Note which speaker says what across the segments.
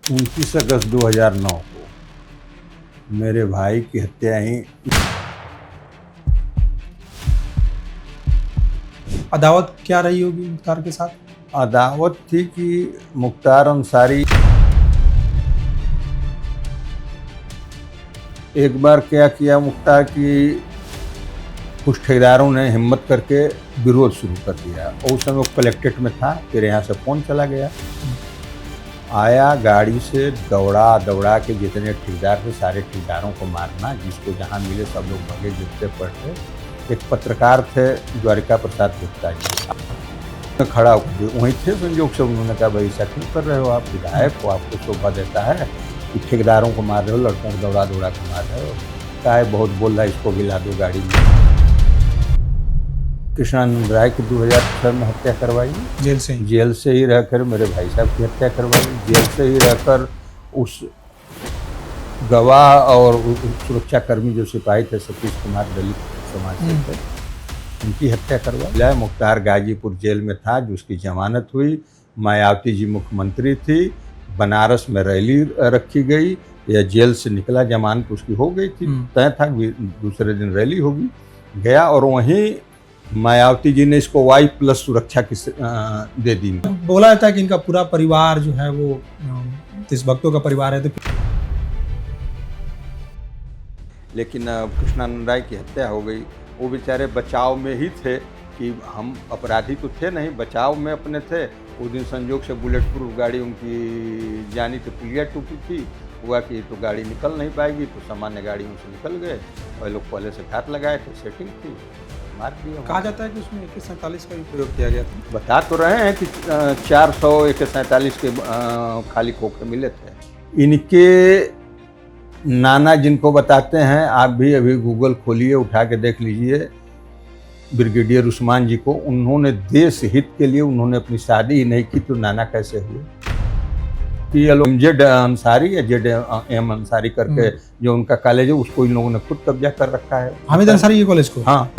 Speaker 1: 29 अगस्त 2009 को मेरे भाई की हत्या ही।
Speaker 2: अदावत क्या रही होगी मुख्तार के साथ?
Speaker 1: अदावत थी कि मुख्तार अंसारी एक बार क्या किया मुख्तार की, कुछ ठेकेदारों ने हिम्मत करके विरोध शुरू कर दिया और उस समय वो कलेक्ट्रेट में था। फिर यहाँ से फ़ोन चला गया, आया गाड़ी से दौड़ा के जितने ठेकेदार थे सारे ठेकेदारों को मारना, जिसको जहाँ मिले सब लोग भगे गिरते पड़ते। एक पत्रकार थे द्वारिका प्रसाद गुप्ता जी, खड़ा होकर वहीं थे, संयोग से उन्होंने कहा भाई ऐसा क्यों कर रहे हो आप, विधायक को आपको शोभा देता है कि ठेकेदारों को मार रहे हो, लड़कों को दौड़ा के मार रहे हो, क्या है बहुत बोल रहा है, इसको गिला दो गाड़ी में। कृष्णानंद राय की 2006 में हत्या करवाई, जेल से ही रहकर मेरे भाई साहब की हत्या करवाई, जेल से ही रहकर उस गवाह और सुरक्षाकर्मी जो सिपाही थे सतीश कुमार दलित समाज से थे, उनकी हत्या करवाई। मुख्तार गाजीपुर जेल में था, जो उसकी जमानत हुई। मायावती जी मुख्यमंत्री थी, बनारस में रैली रखी गई, या जेल से निकला, जमानत उसकी हो गई थी, तय था दूसरे दिन रैली होगी, गया और वहीं मायावती जी ने इसको Y+ सुरक्षा की दे दी।
Speaker 2: बोला जाता है कि इनका पूरा परिवार जो है वो देशभक्तों का परिवार है। तो
Speaker 1: लेकिन कृष्णानंद राय की हत्या हो गई। वो बेचारे बचाव में ही थे कि हम अपराधी तो थे नहीं, बचाव में अपने थे। उस दिन संयोग से बुलेट प्रूफ गाड़ी उनकी जानी तो पुलिया टूटी थी, हुआ कि तो गाड़ी निकल नहीं पाएगी, तो सामान्य गाड़ियों से निकल गए और लोग पहले से घात लगाए थे, सेटिंग थी, मार दिया।
Speaker 2: कहा जाता है कि उसमें AK-47 का भी प्रयोग किया गया था।
Speaker 1: बता तो रहे हैं कि 400 AK-47 के खाली खोखे मिले थे। इनके नाना जिनको बताते हैं, आप भी अभी गूगल खोलिए, उठा के देख लीजिए, ब्रिगेडियर उस्मान जी को, उन्होंने देश हित के लिए उन्होंने अपनी शादी ही नहीं की, तो नाना कैसे हुए? कि MZ अंसारी या ZM अंसारी करके जो उनका कॉलेज है, उसको इन लोगों ने खुद कब्जा कर रखा है।
Speaker 2: हामिद अंसारी के कॉलेज को?
Speaker 1: हाँ,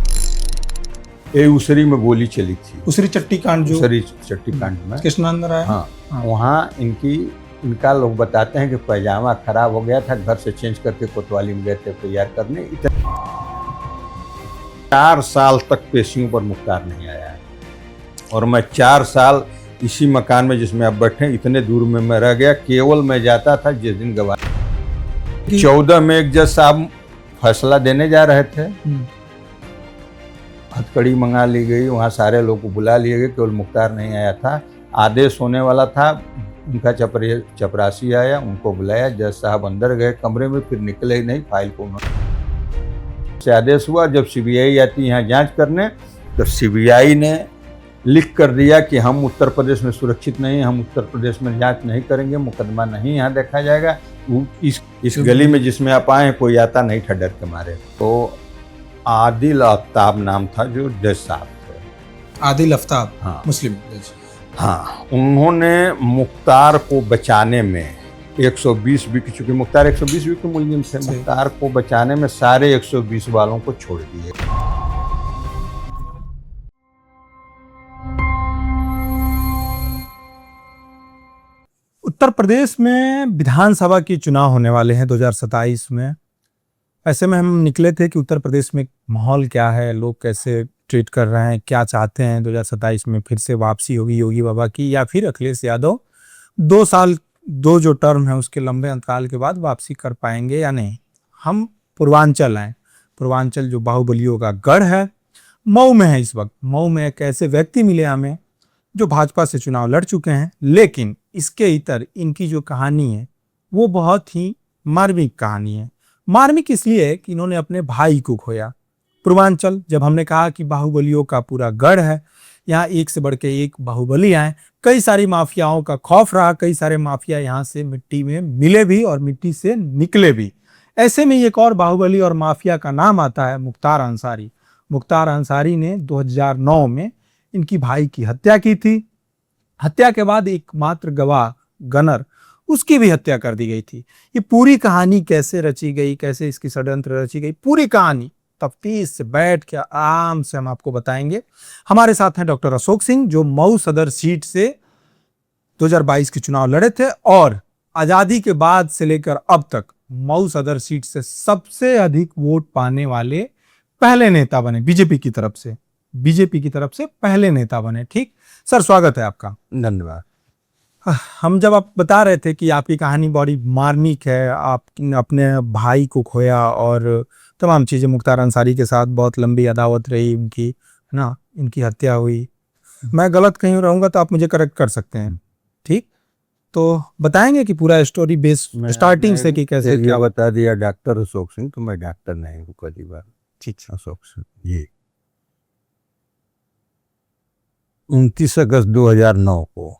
Speaker 1: ये उसरी में गोली चली थी,
Speaker 2: उसरी चट्टी कांड, जो
Speaker 1: उसरी चट्टी कांड में
Speaker 2: कृष्णानंद राय।
Speaker 1: हाँ, वहाँ इनका लोग बताते हैं कि पैजामा खराब हो गया था, घर से चेंज करके कोतवाली में गए थे तैयार करने। 4 साल तक पेशियों पर मुख्तार नहीं आया है, और मैं 4 साल इसी मकान में जिसमें आप बैठे इतने दूर में मैं रह गया। केवल मैं जाता था जिस दिन गवाह 14 में एक जज साहब फैसला देने जा रहे थे, हथकड़ी मंगा ली गई, वहाँ सारे लोग को बुला लिए गए, केवल मुख्तार नहीं आया था। आदेश होने वाला था, उनका चपरासी आया, उनको बुलाया, जज साहब अंदर गए कमरे में, फिर निकले ही नहीं, फाइल को उन्होंने से आदेश हुआ। जब CBI आती यहाँ जांच करने, तो CBI ने लिख कर दिया कि हम उत्तर प्रदेश में सुरक्षित नहीं, हम उत्तर प्रदेश में जांच नहीं करेंगे, मुकदमा नहीं यहाँ देखा जाएगा। इस गली में जिसमें आप आए कोई आता नहीं था डर के मारे। तो आदिल आफ्ताब नाम था जो जज साहब थे,
Speaker 2: आदिल आफ्ताब।
Speaker 1: हाँ,
Speaker 2: मुस्लिम जज।
Speaker 1: हाँ, उन्होंने मुख्तार को बचाने में 120 भी, चूंकि मुख्तार 120 भी के मुलजिम थे, मुख्तार को बचाने में सारे 120 वालों को छोड़ दिए।
Speaker 2: उत्तर प्रदेश में विधानसभा के चुनाव होने वाले हैं 2027 में। ऐसे में हम निकले थे कि उत्तर प्रदेश में माहौल क्या है, लोग कैसे ट्रीट कर रहे हैं, क्या चाहते हैं 2027 में फिर से वापसी होगी योगी बाबा की, या फिर अखिलेश यादव 2 साल, 2 जो टर्म है उसके लंबे अंतराल के बाद वापसी कर पाएंगे या नहीं। हम पूर्वांचल हैं, पूर्वांचल जो बाहुबलियों का गढ़ है, मऊ में है इस वक्त। मऊ में एक ऐसे व्यक्ति मिले हमें जो भाजपा से चुनाव लड़ चुके हैं, लेकिन इसके इतर इनकी जो कहानी है वो बहुत ही मार्मिक कहानी है। मार्मिक इसलिए कि इन्होंने अपने भाई को खोया। पूर्वांचल, जब हमने कहा कि बाहुबलियों का पूरा गढ़ है, यहाँ एक से बढ़ के एक बाहुबली आए, कई सारी माफियाओं का खौफ रहा, कई सारे माफिया यहाँ से मिट्टी में मिले भी और मिट्टी से निकले भी। ऐसे में एक और बाहुबली और माफिया का नाम आता है मुख्तार अंसारी। मुख्तार अंसारी ने 2009 में इनकी भाई की हत्या की थी। हत्या के बाद एकमात्र गवाह गनर, उसकी भी हत्या कर दी गई थी। ये पूरी कहानी कैसे रची गई, कैसे इसकी षड्यंत्र रची गई, पूरी कहानी तफ्तीश से बैठ के आराम से हम आपको बताएंगे। हमारे साथ हैं डॉक्टर अशोक सिंह, जो मऊ सदर सीट से 2022 के चुनाव लड़े थे और आजादी के बाद से लेकर अब तक मऊ सदर सीट से सबसे अधिक वोट पाने वाले पहले नेता बने, बीजेपी की तरफ से पहले नेता बने। ठीक सर, स्वागत है आपका।
Speaker 1: धन्यवाद।
Speaker 2: हम जब आप बता रहे थे कि आपकी कहानी बड़ी मार्मिक है, आप अपने भाई को खोया और तमाम चीजें, मुख्तार अंसारी के साथ बहुत लंबी अदावत रही उनकी, है ना, इनकी हत्या हुई। मैं गलत कहीं रहूंगा तो आप मुझे करेक्ट कर सकते हैं। ठीक, तो बताएंगे कि पूरा स्टोरी बेस स्टार्टिंग से कि कैसे
Speaker 1: क्या बता दिया डॉक्टर अशोक सिंह, तो मैं डॉक्टर नहीं हूँ पहली बार।
Speaker 2: ठीक,
Speaker 1: अशोक सिंह ये 29 अगस्त 2009 को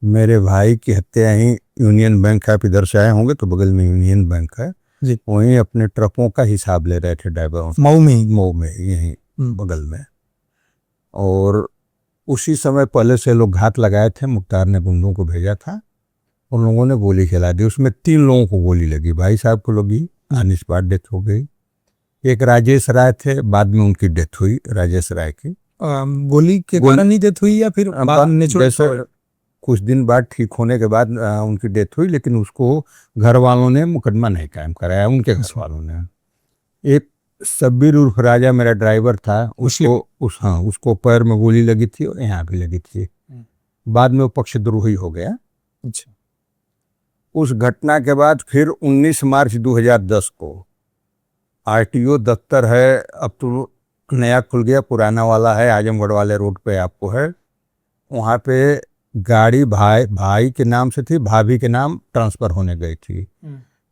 Speaker 1: मेरे भाई की हत्या ही यूनियन बैंक, आप इधर से आए होंगे तो बगल में यूनियन बैंक है
Speaker 2: जी,
Speaker 1: वहीं अपने ट्रकों का हिसाब ले रहे थे ड्राइवरों,
Speaker 2: मऊ में
Speaker 1: यहीं बगल में। और उसी समय पहले से लोग घात लगाए थे, मुख्तार ने गुंडों को भेजा था, उन लोगों ने गोली चला दी। उसमें 3 लोगों को गोली लगी, भाई साहब को लगी, ऑन स्पॉट डेथ हो गई। एक राजेश राय थे, बाद में उनकी डेथ हुई, राजेश राय की।
Speaker 2: गोली के कारण ही डेथ हुई या फिर
Speaker 1: जैसे कुछ दिन बाद ठीक होने के बाद उनकी डेथ हुई, लेकिन उसको घर वालों ने मुकदमा नहीं कायम कराया, उनके घर वालों ने। एक शब्बीर उर्फ राजा मेरा ड्राइवर था, उसको पैर में गोली लगी थी और यहाँ भी लगी थी। बाद में वो पक्षद्रोही हो गया।
Speaker 2: अच्छा।
Speaker 1: उस घटना के बाद फिर 19 मार्च 2010 को आरटीओ दफ्तर है, अब तो नया खुल गया, पुराना वाला है आजमगढ़ वाले रोड पे आपको है, वहाँ पे गाड़ी भाई के नाम से थी, भाभी के नाम ट्रांसफर होने गई थी।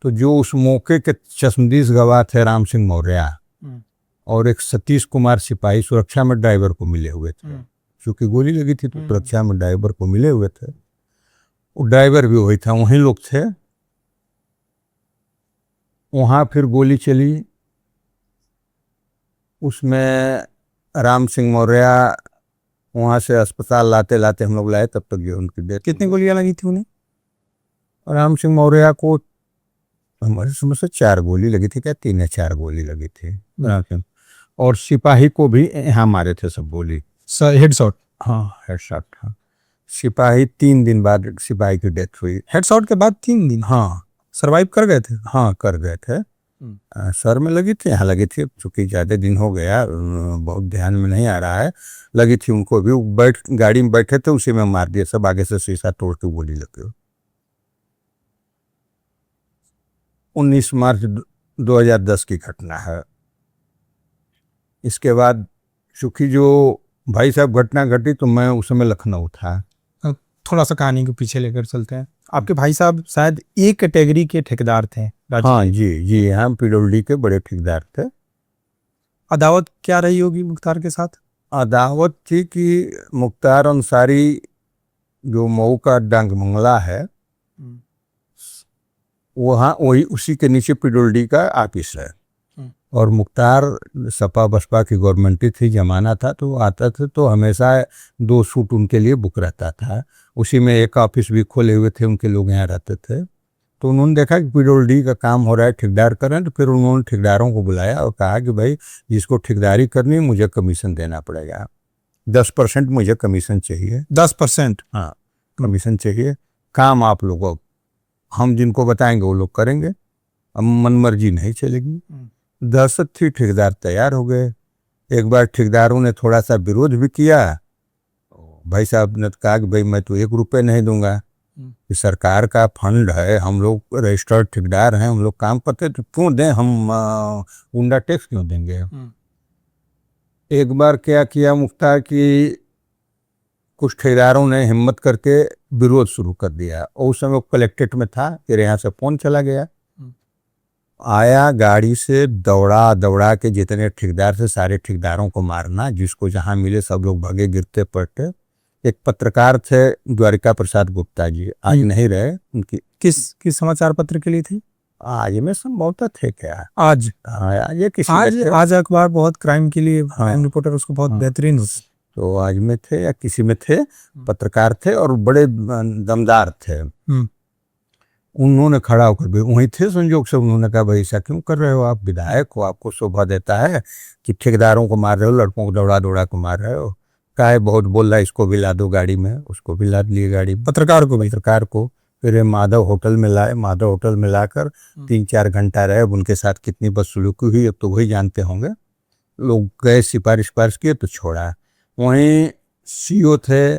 Speaker 1: तो जो उस मौके के चश्मदीद गवाह थे राम सिंह मौर्य और एक सतीश कुमार सिपाही सुरक्षा में ड्राइवर को मिले हुए थे, क्योंकि गोली लगी थी तो सुरक्षा में ड्राइवर को मिले हुए थे। वो ड्राइवर भी वही था, वही लोग थे। वहाँ फिर गोली चली, उसमें राम सिंह मौर्य वहाँ से अस्पताल लाते लाते हम लोग लाए, तब तक ये उनकी डेथ।
Speaker 2: कितनी गोलियां लगी थी उन्हें?
Speaker 1: राम सिंह मौर्य को हमारे समझ से 4 गोली लगी थी, क्या 3 या 4 गोली लगी थी। और सिपाही को भी यहाँ मारे थे सब गोली,
Speaker 2: हेडशॉट।
Speaker 1: हाँ हेडशॉट था। सिपाही 3 दिन बाद सिपाही की डेथ हुई।
Speaker 2: हेडशॉट के बाद 3 दिन?
Speaker 1: हाँ।
Speaker 2: सरवाइव कर गए थे?
Speaker 1: हाँ कर गए थे। सर में लगी थी, यहाँ लगी थी, चूंकि ज़्यादा दिन हो गया बहुत ध्यान में नहीं आ रहा है, लगी थी उनको भी। गाड़ी में बैठे थे, उसी में मार दिया सब, आगे से शीशा तोड़ के गोली लगी। 19 मार्च 2010 की घटना है। इसके बाद चूंकि जो भाई साहब घटना घटी तो मैं उस समय लखनऊ था।
Speaker 2: थोड़ा सा कहानी को पीछे लेकर चलते हैं। आपके भाई साहब शायद ए कैटेगरी के ठेकेदार थे?
Speaker 1: हाँ जी, यहाँ पीडब्ल्यूडी के बड़े ठेकेदार थे।
Speaker 2: अदावत क्या रही होगी मुख्तार के साथ?
Speaker 1: अदावत थी कि मुख्तार अंसारी जो मऊ का डांगमंगला है, वहाँ वही उसी के नीचे पीडब्ल्यूडी का ऑफिस है। और मुख्तार सपा बसपा की गवर्नमेंट थी, जमाना था, तो आता था तो हमेशा 2 सूट उनके लिए बुक रहता था। उसी में एक ऑफिस भी खोले हुए थे, उनके लोग यहाँ रहते थे। तो उन्होंने देखा कि पीडब्ल्यूडी का काम हो रहा है, ठेकेदार करें, तो फिर उन्होंने ठेकेदारों को बुलाया और कहा कि भाई जिसको ठेकेदारी करनी है मुझे कमीशन देना पड़ेगा, 10% मुझे कमीशन चाहिए।
Speaker 2: 10%?
Speaker 1: हाँ, कमीशन चाहिए। काम आप लोगों, हम जिनको बताएंगे वो लोग करेंगे, अब मनमर्जी नहीं चलेगी। 10 थी, ठेकेदार तैयार हो गए। एक बार ठेकेदारों ने थोड़ा सा विरोध भी किया, भाई साहब ने कहा कि भाई मैं तो 1 रुपये नहीं दूंगा, कि सरकार का फंड है, हम लोग रजिस्टर्ड ठेकेदार हैं, हम लोग काम करते, तो क्यों दें हम, गुंडा टैक्स क्यों देंगे। एक बार क्या किया मुख्तार की, कुछ ठेकेदारों ने हिम्मत करके विरोध शुरू कर दिया, और उस समय वो कलेक्ट्रेट में था, फिर यहाँ से फोन चला गया, आया गाड़ी से दौड़ा के जितने ठेकेदार थे सारे ठेकेदारों को मारना, जिसको जहाँ मिले सब लोग भगे गिरते पड़ते। एक पत्रकार थे द्वारिका प्रसाद गुप्ता जी, आज नहीं रहे, उनकी
Speaker 2: किस समाचार पत्र के लिए थे?
Speaker 1: आज में संभवतः थे क्या,
Speaker 2: आज?
Speaker 1: हाँ, ये किसी
Speaker 2: आज अखबार बहुत क्राइम के लिए, क्राइम रिपोर्टर उसको बहुत बेहतरीन होता,
Speaker 1: तो आज में थे या किसी में थे, पत्रकार थे और बड़े दमदार थे। उन्होंने खड़ा होकर भी वहीं थे संजोग से, उन्होंने कहा भाई ऐसा क्यों कर रहे हो, आप विधायक हो, आपको शोभा देता है कि ठेकेदारों को मार रहे हो, लड़कों को दौड़ा को मार रहे हो, क्या है बहुत बोल रहा है, इसको भी ला दो गाड़ी में, उसको भी ला लिए गाड़ी में,
Speaker 2: पत्रकार को।
Speaker 1: फिर माधव होटल में लाए, माधव होटल में लाकर 3-4 घंटा रहे। अब उनके साथ कितनी बदसलूकी हुई अब तो वही जानते होंगे। लोग गए, सिफारिश किए तो छोड़ा। वहीं सीओ थे,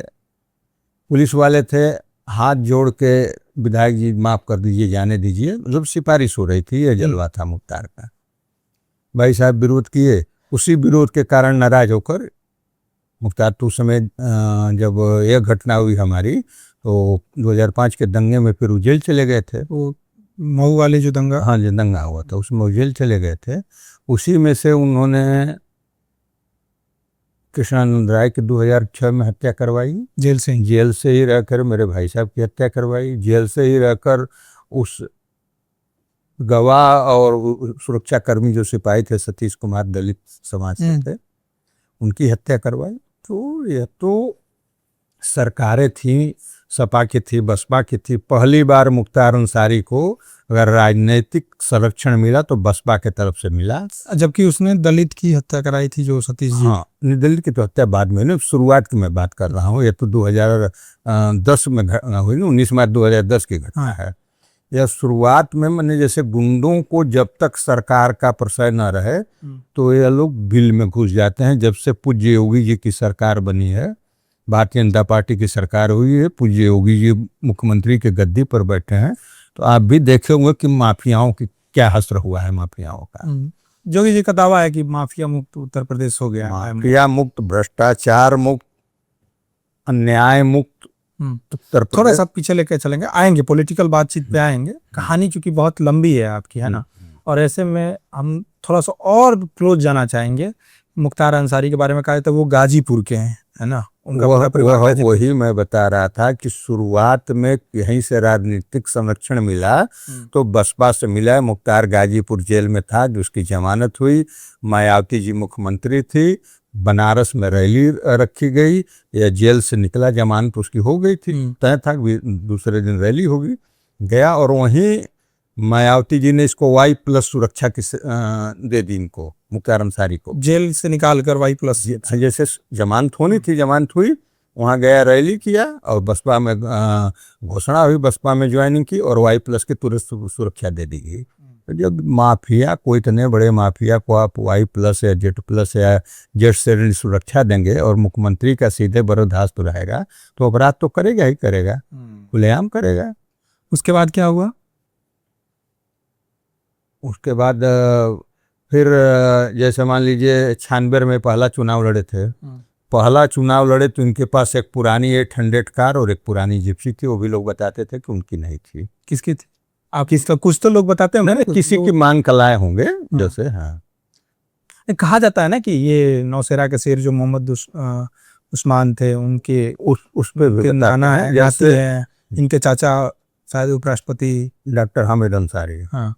Speaker 1: पुलिस वाले थे, हाथ जोड़ के विधायक जी माफ कर दीजिए, जाने दीजिए, मतलब सिफारिश हो रही थी, ये जलवा था मुख्तार का। भाई साहब विरोध किए, उसी विरोध के कारण नाराज होकर मुख्तार तो उस समय जब यह घटना हुई हमारी, तो 2005 के दंगे में फिर वो जेल चले गए थे।
Speaker 2: वो मऊ वाले जो दंगा,
Speaker 1: हाँ जो दंगा हुआ था उसमें वो जेल चले गए थे। उसी में से उन्होंने कृष्णानंद राय की 2006 में हत्या करवाई,
Speaker 2: जेल से
Speaker 1: ही रहकर मेरे भाई साहब की हत्या करवाई, जेल से ही रहकर उस गवाह और सुरक्षा कर्मी जो सिपाही थे सतीश कुमार, दलित समाज से थे, उनकी हत्या करवाई। तो यह तो सरकारें थी, सपा की थी, बसपा की थी। पहली बार मुख्तार अंसारी को अगर राजनीतिक संरक्षण मिला तो बसपा के तरफ से मिला,
Speaker 2: जबकि उसने दलित की हत्या कराई थी जो सतीश जी।
Speaker 1: हाँ, दलित की तो हत्या बाद में, शुरुआत की मैं बात कर रहा हूँ। ये तो 2010 में घटना हुई ना, 19 मार्च 2010 की घटना है। यह शुरुआत में मैंने जैसे गुंडों को जब तक सरकार का प्रश्रय न रहे तो ये लोग बिल में घुस जाते हैं। जब से पूज्य योगी जी की सरकार बनी है, भारतीय जनता पार्टी की सरकार हुई है, पूज्य योगी जी मुख्यमंत्री के गद्दी पर बैठे हैं, तो आप भी देखे होंगे कि माफियाओं की क्या हश्र हुआ है। माफियाओं का
Speaker 2: योगी जी का दावा है कि माफिया मुक्त उत्तर प्रदेश हो गया,
Speaker 1: माफिया मुक्त, भ्रष्टाचार मुक्त, अन्याय मुक्त उत्तर प्रदेश।
Speaker 2: थोड़ा सा पीछे लेके चलेंगे, आएंगे पॉलिटिकल बातचीत पे आएंगे। कहानी चूंकि बहुत लंबी है आपकी, है ना, और ऐसे में हम थोड़ा सा और क्लोज जाना चाहेंगे। मुख्तार अंसारी के बारे में कहा तो वो गाजीपुर के हैं, है ना, उनका
Speaker 1: वही मैं बता रहा था कि शुरुआत में यहीं से राजनीतिक संरक्षण मिला तो बसपा से मिला। मुख्तार गाजीपुर जेल में था, जिसकी जमानत हुई। मायावती जी मुख्यमंत्री थी, बनारस में रैली रखी गई, या जेल से निकला, जमानत उसकी हो गई थी, तय था दूसरे दिन रैली होगी, गया। और वहीं मायावती जी ने इसको Y+ सुरक्षा की दे दी इनको, मुख्तार अंसारी को,
Speaker 2: जेल से निकाल कर Y+।
Speaker 1: जैसे जमानत होनी थी, जमानत हुई, वहाँ गया, रैली किया और बसपा में घोषणा हुई, बसपा में ज्वाइनिंग की और Y+ की तुरंत सुरक्षा दे दी गई। तो जब माफिया को, इतने बड़े माफिया को आप Y+ या Z+ या जेड श्रेणी सुरक्षा देंगे और मुख्यमंत्री का सीधे बर्खास्त रहेगा तो अपराध तो करेगा ही करेगा, खुलेआम करेगा।
Speaker 2: उसके बाद क्या हुआ?
Speaker 1: उसके बाद फिर जैसे मान लीजिए 96 में पहला चुनाव लड़े थे। पहला चुनाव लड़े तो इनके पास एक पुरानी 800 कार और एक पुरानी जिप्सी थी। वो भी लोग बताते थे कि उनकी नहीं थी।
Speaker 2: किसकी थी? आप किसका? कुछ तो लोग बताते हैं,
Speaker 1: किसी की मांग कलाए होंगे जैसे। हाँ,
Speaker 2: कहा जाता है ना कि ये नौशेरा के शेर जो मोहम्मद उस्मान थे, उनके
Speaker 1: उस पे
Speaker 2: नाना है, जैसे इनके चाचा शायद उपराष्ट्रपति
Speaker 1: डॉक्टर हामिद अंसारी।
Speaker 2: हाँ,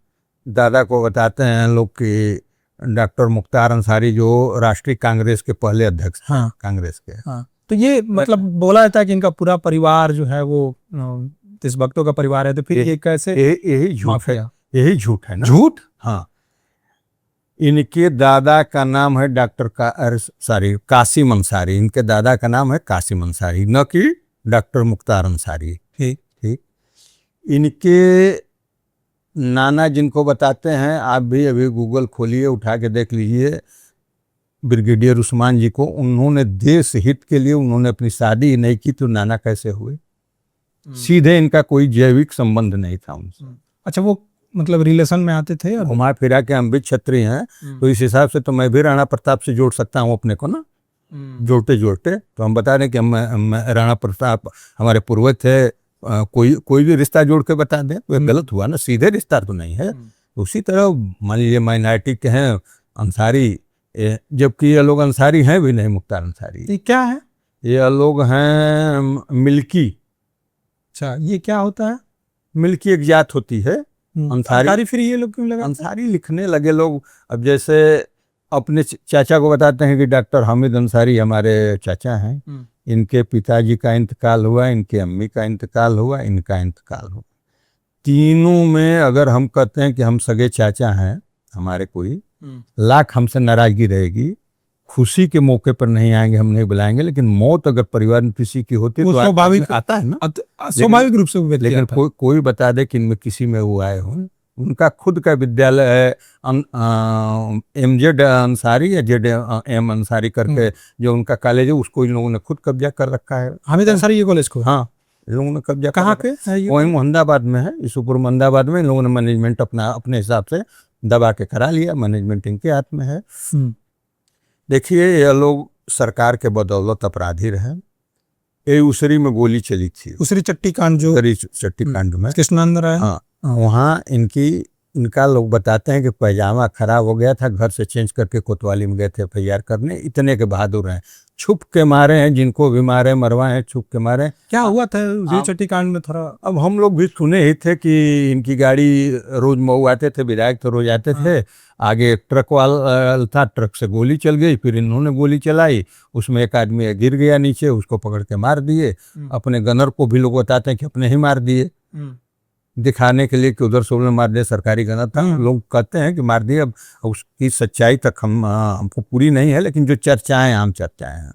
Speaker 1: दादा को बताते हैं लोग कि डॉक्टर मुख्तार अंसारी जो राष्ट्रीय कांग्रेस के पहले अध्यक्ष,
Speaker 2: हाँ,
Speaker 1: कांग्रेस के।
Speaker 2: हाँ, तो ये मतलब बोला जाता है कि इनका पूरा परिवार जो है वो देशभक्तों का परिवार है। तो फिर ये कैसे?
Speaker 1: यही झूठ है, यही झूठ है ना।
Speaker 2: झूठ?
Speaker 1: हाँ, इनके दादा का नाम है कासिम अंसारी। इनके दादा का नाम है कासिम अंसारी, न कि डॉक्टर मुख्तार अंसारी। ठीक। इनके नाना जिनको बताते हैं, आप भी अभी गूगल खोलिए, उठा के देख लीजिए, ब्रिगेडियर उस्मान जी को, उन्होंने देश हित के लिए उन्होंने अपनी शादी नहीं की तो नाना कैसे हुए? सीधे इनका कोई जैविक संबंध नहीं था उनसे।
Speaker 2: अच्छा, वो मतलब रिलेशन में आते थे?
Speaker 1: घुमा फिरा के हम भी क्षत्रिय हैं तो इस हिसाब से तो मैं भी राणा प्रताप से जोड़ सकता हूँ अपने को ना। जोड़ते जोड़ते तो हम बता रहे हैं कि हम राणा प्रताप हमारे पूर्वज थे। कोई भी रिश्ता जोड़ के बता दें तो गलत हुआ ना, सीधे रिश्ता तो नहीं है। उसी तरह मान लीजिए माइनॉरिटी के हैं अंसारी, जबकि ये लोग अंसारी हैं भी नहीं। मुख्तार अंसारी
Speaker 2: ये क्या है?
Speaker 1: ये लोग हैं मिल्की।
Speaker 2: अच्छा, ये क्या होता है?
Speaker 1: मिल्की एक जात होती है।
Speaker 2: अंसारी फिर ये लोग क्यों लगा?
Speaker 1: अंसारी लिखने लगे लोग। अब जैसे अपने चाचा को बताते हैं कि डॉक्टर हामिद अंसारी हमारे चाचा हैं, इनके पिताजी का इंतकाल हुआ, इनके अम्मी का इंतकाल हुआ, इनका इंतकाल हुआ। तीनों में अगर हम कहते हैं कि हम सगे चाचा हैं हमारे, कोई लाख हमसे नाराजगी रहेगी, खुशी के मौके पर नहीं आएंगे, हम नहीं बुलाएंगे, लेकिन मौत अगर परिवार में किसी की होती है
Speaker 2: वो
Speaker 1: तो
Speaker 2: स्वाभाविक
Speaker 1: आता है ना।
Speaker 2: स्वाभाविक रूप से वो व्यक्ति
Speaker 1: लेकिन
Speaker 2: आता है।
Speaker 1: कोई बता दे कि इनमें किसी में वो आए हों। उनका खुद का विद्यालय है MZ अंसारी या ZM अंसारी करके जो उनका कॉलेज है, उसको इन लोगों ने खुद कब्जा कर रखा है।
Speaker 2: हामिद अंसारी ये कॉलेज को?
Speaker 1: हाँ, इन लोगों ने कब्जा
Speaker 2: कहाँ
Speaker 1: कर
Speaker 2: पे
Speaker 1: रखा
Speaker 2: है ये?
Speaker 1: वही मोहम्मदाबाद में है, यूसुफपुर मोहम्मदाबाद में। इन लोगों ने मैनेजमेंट अपने हिसाब से दबा के करा लिया, मैनेजमेंट इनके हाथ में है। देखिए, ये लोग सरकार के बदौलत अपराधी रहे। ये उसरी में गोली चली थी,
Speaker 2: उसरी चट्टी कांड जो
Speaker 1: चट्टी कांड में
Speaker 2: कृष्णानंद राय।
Speaker 1: हाँ, वहाँ इनका लोग बताते हैं कि पैजामा खराब हो गया था, घर से चेंज करके कोतवाली में गए थे FIR करने। इतने के बहादुर हैं, छुप के मारे हैं, जिनको भी मारे मरवाए हैं, छुप के मारे।
Speaker 2: क्या हुआ था उसरी चट्टी कांड में थोड़ा?
Speaker 1: अब हम लोग भी सुने ही थे कि इनकी गाड़ी रोज मऊ आते थे, विधायक तो रोज आते थे। आगे ट्रक वाला था, ट्रक से गोली चल गई, फिर इन्होंने गोली चलाई, उसमें एक आदमी गिर गया नीचे, उसको पकड़ के मार दिए। अपने गनर को भी लोग बताते हैं कि अपने ही मार दिए, दिखाने के लिए कि उधर से उन्होंने मार दिया, सरकारी गनर था। लोग कहते हैं कि मार दिया। अब उसकी सच्चाई तक हमको पूरी नहीं है, लेकिन जो चर्चाएं, आम चर्चाएं हैं,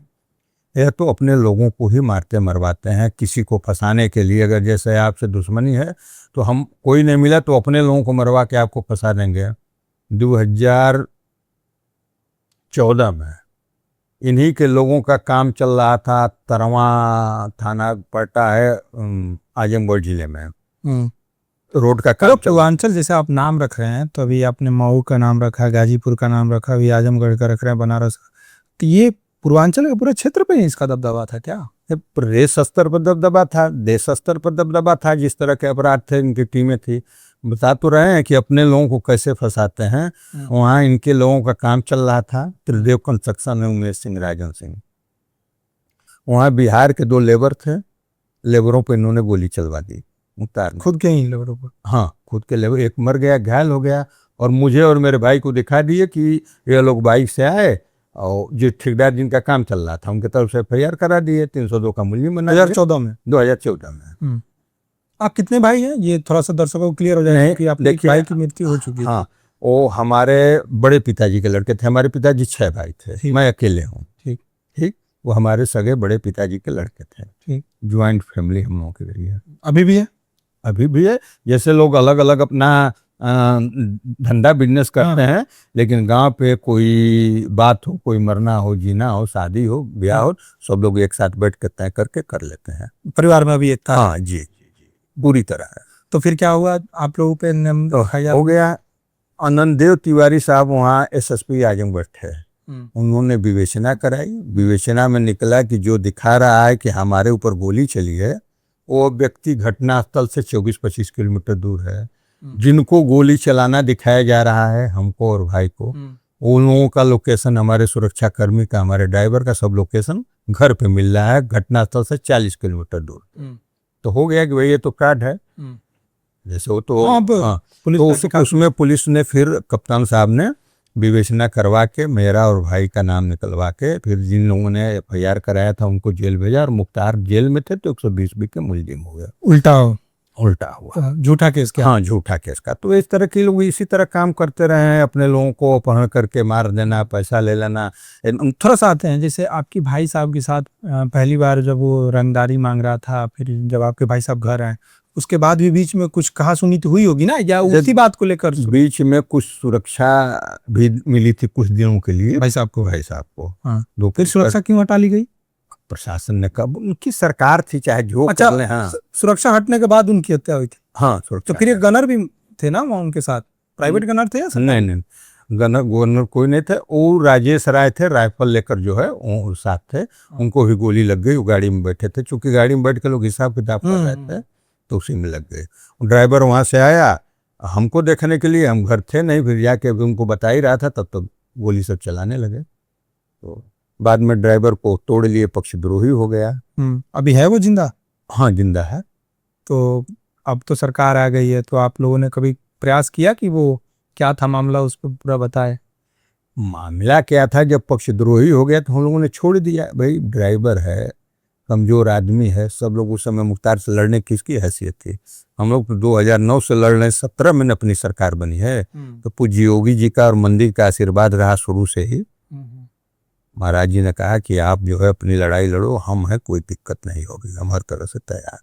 Speaker 1: यह तो अपने लोगों को ही मारते मरवाते हैं किसी को फंसाने के लिए। अगर जैसे आपसे दुश्मनी है तो हम कोई नहीं मिला तो अपने लोगों को मरवा के आपको फंसा देंगे। 2014 में इन्हीं के लोगों का काम चल रहा था। तरवा थाना पड़ता है आजमगढ़ जिले में, रोड का काम।
Speaker 2: पूर्वांचल जैसे आप नाम रख रहे हैं, तो अभी आपने मऊ का नाम रखा, गाजीपुर का नाम रखा, अभी आजमगढ़ का रख रहे हैं, बनारस। तो ये पूर्वांचल के पूरे क्षेत्र पे ही इसका दबदबा था क्या?
Speaker 1: प्रदेश स्तर पर दबदबा था, देश स्तर पर दबदबा था। जिस तरह के अपराध थे, इनकी टीमें थी। बता तो रहे हैं कि अपने लोगों को कैसे फंसाते हैं। वहाँ इनके लोगों का काम चल रहा था, त्रिदेव कंस्ट्रक्शन में उमेश सिंह, राजन सिंह। वहाँ बिहार के 2 लेबर थे, लेबरों पर इन्होंने गोली चलवा दी, मुख्तार
Speaker 2: खुद के ही लेबरों पर?
Speaker 1: हाँ, खुद के लेबर। एक मर गया, घायल हो गया, और मुझे और मेरे भाई को दिखा दिए कि ये लोग बाइक से आए, और जो ठेकेदार जिनका काम चल रहा था उनके तरफ से FIR करा दिए, 302 का मुलजिम बना।
Speaker 2: 2014 में?
Speaker 1: 2014 में।
Speaker 2: आप कितने भाई हैं? ये थोड़ा सा दर्शकों को क्लियर हो जाए कि आप भाई की मृत्यु हो चुकी है।
Speaker 1: हाँ, वो हमारे बड़े पिताजी के लड़के थे। हमारे पिताजी 6 भाई थे, मैं अकेले हूँ। ठीक, वो हमारे सगे बड़े पिताजी के लड़के थे।
Speaker 2: ठीक,
Speaker 1: ज्वाइंट फैमिली हम लोगों की रही है।
Speaker 2: अभी भी है?
Speaker 1: अभी भी है। जैसे लोग अलग अलग अपना धंधा बिजनेस करते हैं, लेकिन गांव पे कोई बात हो, कोई मरना हो, जीना हो, शादी हो, ब्याह हो, सब लोग एक साथ बैठ कर तय करके कर लेते हैं।
Speaker 2: परिवार में अभी एक था?
Speaker 1: हाँ जी, पूरी तरह है।
Speaker 2: तो फिर क्या हुआ आप लोगों पे?
Speaker 1: तो हो गया। आनंददेव तिवारी साहब वहाँ SSP आजमगढ़ थे, उन्होंने विवेचना कराई। विवेचना में निकला कि जो दिखा रहा है कि हमारे ऊपर गोली चली है, वो व्यक्ति घटनास्थल से 24-25 किलोमीटर दूर है। जिनको गोली चलाना दिखाया जा रहा है, हमको और भाई को, उन लोगों का लोकेशन, हमारे सुरक्षा कर्मी का, हमारे ड्राइवर का, सब लोकेशन घर पे मिल रहा है, घटनास्थल से 40 किलोमीटर दूर। तो हो गया कि भाई ये तो कार्ड है, जैसे वो तो उसमें पुलिस ने फिर कप्तान साहब ने विवेचना करवा के मेरा और भाई का नाम निकलवा के फिर जिन लोगों ने FIR कराया था उनको जेल भेजा, और मुख्तार जेल में थे तो 120B के मुलजिम हो गया। उल्टा हुआ,
Speaker 2: झूठा केस का।
Speaker 1: हाँ, झूठा केस का। तो इस तरह के लोग इसी तरह काम करते रहे हैं, अपने लोगों को अपहरण करके मार देना, पैसा ले लेना।
Speaker 2: थोड़ा सा आते हैं, जैसे आपकी भाई साहब के साथ पहली बार जब वो रंगदारी मांग रहा था, फिर जब आपके भाई साहब घर आए, उसके बाद भी बीच में कुछ कहा सुनी तो हुई होगी ना, या उसी बात को लेकर?
Speaker 1: बीच में कुछ सुरक्षा भी मिली थी कुछ दिनों के लिए भाई साहब को।
Speaker 2: हाँ, फिर सुरक्षा क्यों हटा ली गई?
Speaker 1: प्रशासन ने कहा, उनकी सरकार थी, चाहे जो
Speaker 2: अच्छा,
Speaker 1: कर ले। हाँ,
Speaker 2: सुरक्षा हटने के बाद उनकी हत्या हुई थी?
Speaker 1: हाँ,
Speaker 2: तो फिर एक गनर भी थे ना वहाँ उनके साथ? प्राइवेट गनर थे या?
Speaker 1: नहीं, गनर कोई नहीं थे। वो राजेश राय थे, राइफल लेकर जो है वो साथ थे। उनको भी गोली लग गई, वो गाड़ी में बैठे थे। चूंकि गाड़ी में बैठ के लोग हिसाब किताब कर रहे थे, तो उसी में लग गए। ड्राइवर वहाँ से आया हमको देखने के लिए, हम घर थे नहीं, फिर जाके उनको बता ही रहा था, तब तो गोली सब चलाने लगे। तो बाद में ड्राइवर को तोड़ लिए, पक्षद्रोही हो गया।
Speaker 2: अभी है वो जिंदा?
Speaker 1: हाँ, जिंदा है।
Speaker 2: तो अब तो सरकार आ गई है, तो आप लोगों ने कभी प्रयास किया कि वो क्या था मामला, उस पर पूरा बताए?
Speaker 1: मामला क्या था, जब पक्षद्रोही हो गया तो हम लोगों ने छोड़ दिया। भाई ड्राइवर है, कमजोर आदमी है। सब लोग उस समय मुख्तार से लड़ने किसकी हैसियत थी? हम लोग तो 2009 से लड़ रहे हैं, 17 में अपनी सरकार बनी है। तो पूज्य योगी जी का और मंदिर का आशीर्वाद रहा शुरू से ही। महाराज जी ने कहा कि आप जो है अपनी लड़ाई लड़ो, हम हैं, कोई दिक्कत नहीं होगी, हम हर तरह से तैयार।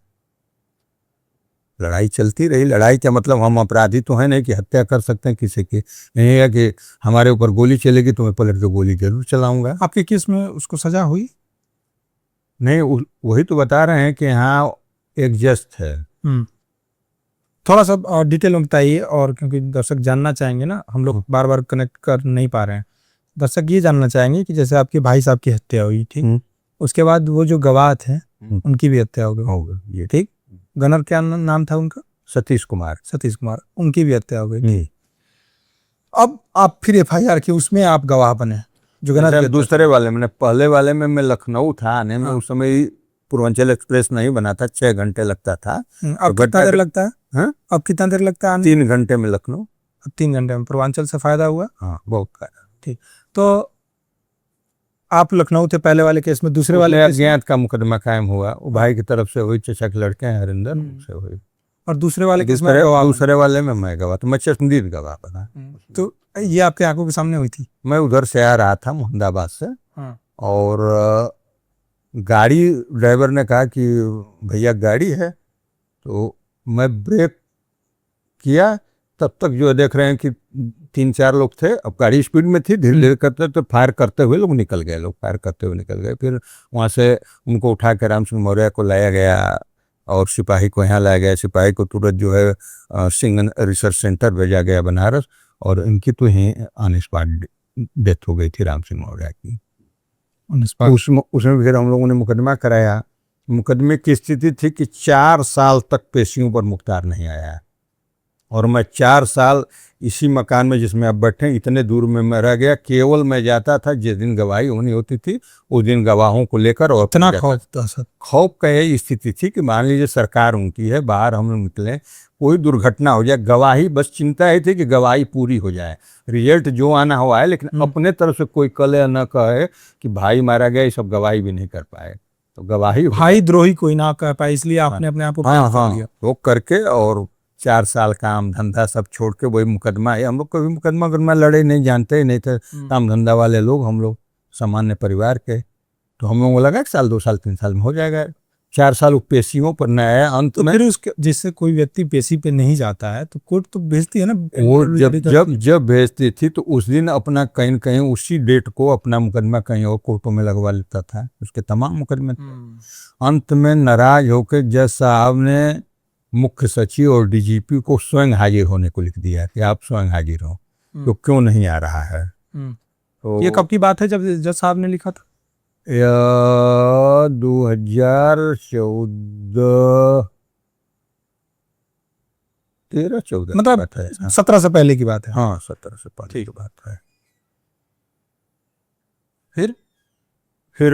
Speaker 1: लड़ाई चलती रही। लड़ाई क्या मतलब, हम अपराधी तो हैं नहीं कि हत्या कर सकते हैं किसी की, नहीं है कि हमारे ऊपर गोली चलेगी तो मैं पलट के गोली जरूर चलाऊंगा।
Speaker 2: आपके केस में उसको सजा हुई?
Speaker 1: नहीं, वही तो बता रहे हैं कि हाँ एक जज है।
Speaker 2: थोड़ा सा और डिटेल में बताइए, और क्योंकि दर्शक जानना चाहेंगे ना, हम लोग बार बार कनेक्ट कर नहीं पा रहे हैं। दर्शक ये जानना चाहेंगे कि जैसे आपके भाई साहब की हत्या हुई, ठीक, उसके बाद वो जो गवाह थे उनकी भी हत्या हो गई,
Speaker 1: ये
Speaker 2: ठीक, गनर क्या नाम था उनका?
Speaker 1: सतीश कुमार।
Speaker 2: सतीश कुमार, उनकी भी हत्या हो गई। अब आप फिर एफआईआर की उसमें आप गवाह बने, जो गनर
Speaker 1: दूसरे वाले में, पहले वाले में मैं लखनऊ था आने में, उस समय पूर्वांचल एक्सप्रेस नहीं बना था, 6 घंटे लगता था।
Speaker 2: अब कितना देर लगता है? हाँ? अब कितना देर लगता है?
Speaker 1: 3 घंटे में लखनऊ।
Speaker 2: अब 3 घंटे में पूर्वांचल से फायदा हुआ?
Speaker 1: हाँ, बहुत फायदा।
Speaker 2: ठीक, तो आप लखनऊ थे पहले वाले केस में, दूसरे वाले
Speaker 1: अज्ञात का मुकदमा कायम हुआ, वो भाई की तरफ से हुई, चचा के लड़के हैं हरिंदर से हुई।
Speaker 2: और दूसरे वाले केस में
Speaker 1: दूसरे वाले में मैं गवाह, तो मैं चश्मदीद गवाह बना।
Speaker 2: तो ये आपके आंखों के सामने हुई थी?
Speaker 1: मैं उधर से आ रहा था मोहम्मदाबाद से, और गाड़ी ड्राइवर ने कहा कि भैया गाड़ी है, तो मैं ब्रेक किया, तब तक जो देख रहे हैं कि 3-4 लोग थे। अब गाड़ी स्पीड में थी, धीरे धीरे करते तो फायर करते हुए लोग निकल गए, फायर करते हुए निकल गए। फिर वहाँ से उनको उठा के राम सिंह मौर्य को लाया गया और सिपाही को यहाँ लाया गया। सिपाही को तुरंत जो है सिंह रिसर्च सेंटर भेजा गया बनारस, और इनकी तो यहीं ऑन स्पॉट डेथ हो गई थी राम सिंह मौर्य की। उसमें फिर हम लोगों ने मुकदमा कराया। मुकदमे की स्थिति थी कि 4 साल तक पेशियों पर मुख्तार नहीं आया, और मैं 4 साल इसी मकान में जिसमें आप बैठे इतने दूर में मैं रह गया। केवल मैं जाता था जिस दिन गवाही होनी होती थी, उस दिन गवाहों को लेकर, और
Speaker 2: इतना खौफ
Speaker 1: का यही स्थिति थी कि मान लीजिए सरकार उनकी है, बाहर हम लोग निकले, कोई दुर्घटना हो जाए, गवाही बस चिंता ही थी कि गवाही पूरी हो जाए, रिजल्ट जो आना हुआ है, लेकिन अपने तरफ से कोई कले न कहे कि भाई मारा गया, ये सब गवाही भी नहीं कर पाए। तो गवाही
Speaker 2: भाई द्रोही कोई ना कर पाए, इसलिए आपने अपने आप को
Speaker 1: वो करके, और 4 साल काम धंधा सब छोड़ के वही मुकदमा है। हम लोग कभी मुकदमा लड़े नहीं, जानते ही नहीं थे, काम धंधा वाले लोग हम लोग, सामान्य परिवार के। तो हम लोगों को लगा 1 साल 2 साल 3 साल में हो जाएगा। 4 साल पेशियों पर न आया। अंत में
Speaker 2: फिर उसके, जिससे कोई व्यक्ति पेशी पे नहीं जाता है तो कोर्ट तो भेजती है ना।
Speaker 1: वो जब भेजती थी तो उस दिन अपना कहीं न कहीं उसी डेट को अपना मुकदमा कहीं और कोर्टों में लगवा लेता था, उसके तमाम मुकदमे थे। अंत में नाराज होकर जज साहब ने मुख्य सचिव और डीजीपी को स्वयं हाजिर होने को लिख दिया कि आप स्वयं हाजिर हो, तो क्यों नहीं आ रहा है।
Speaker 2: तो ये कब की बात है जब जज साहब ने लिखा था?
Speaker 1: 2014 13-14
Speaker 2: मतलब 17 से पहले की बात है।
Speaker 1: हाँ, 17 से पहले की बात है। फिर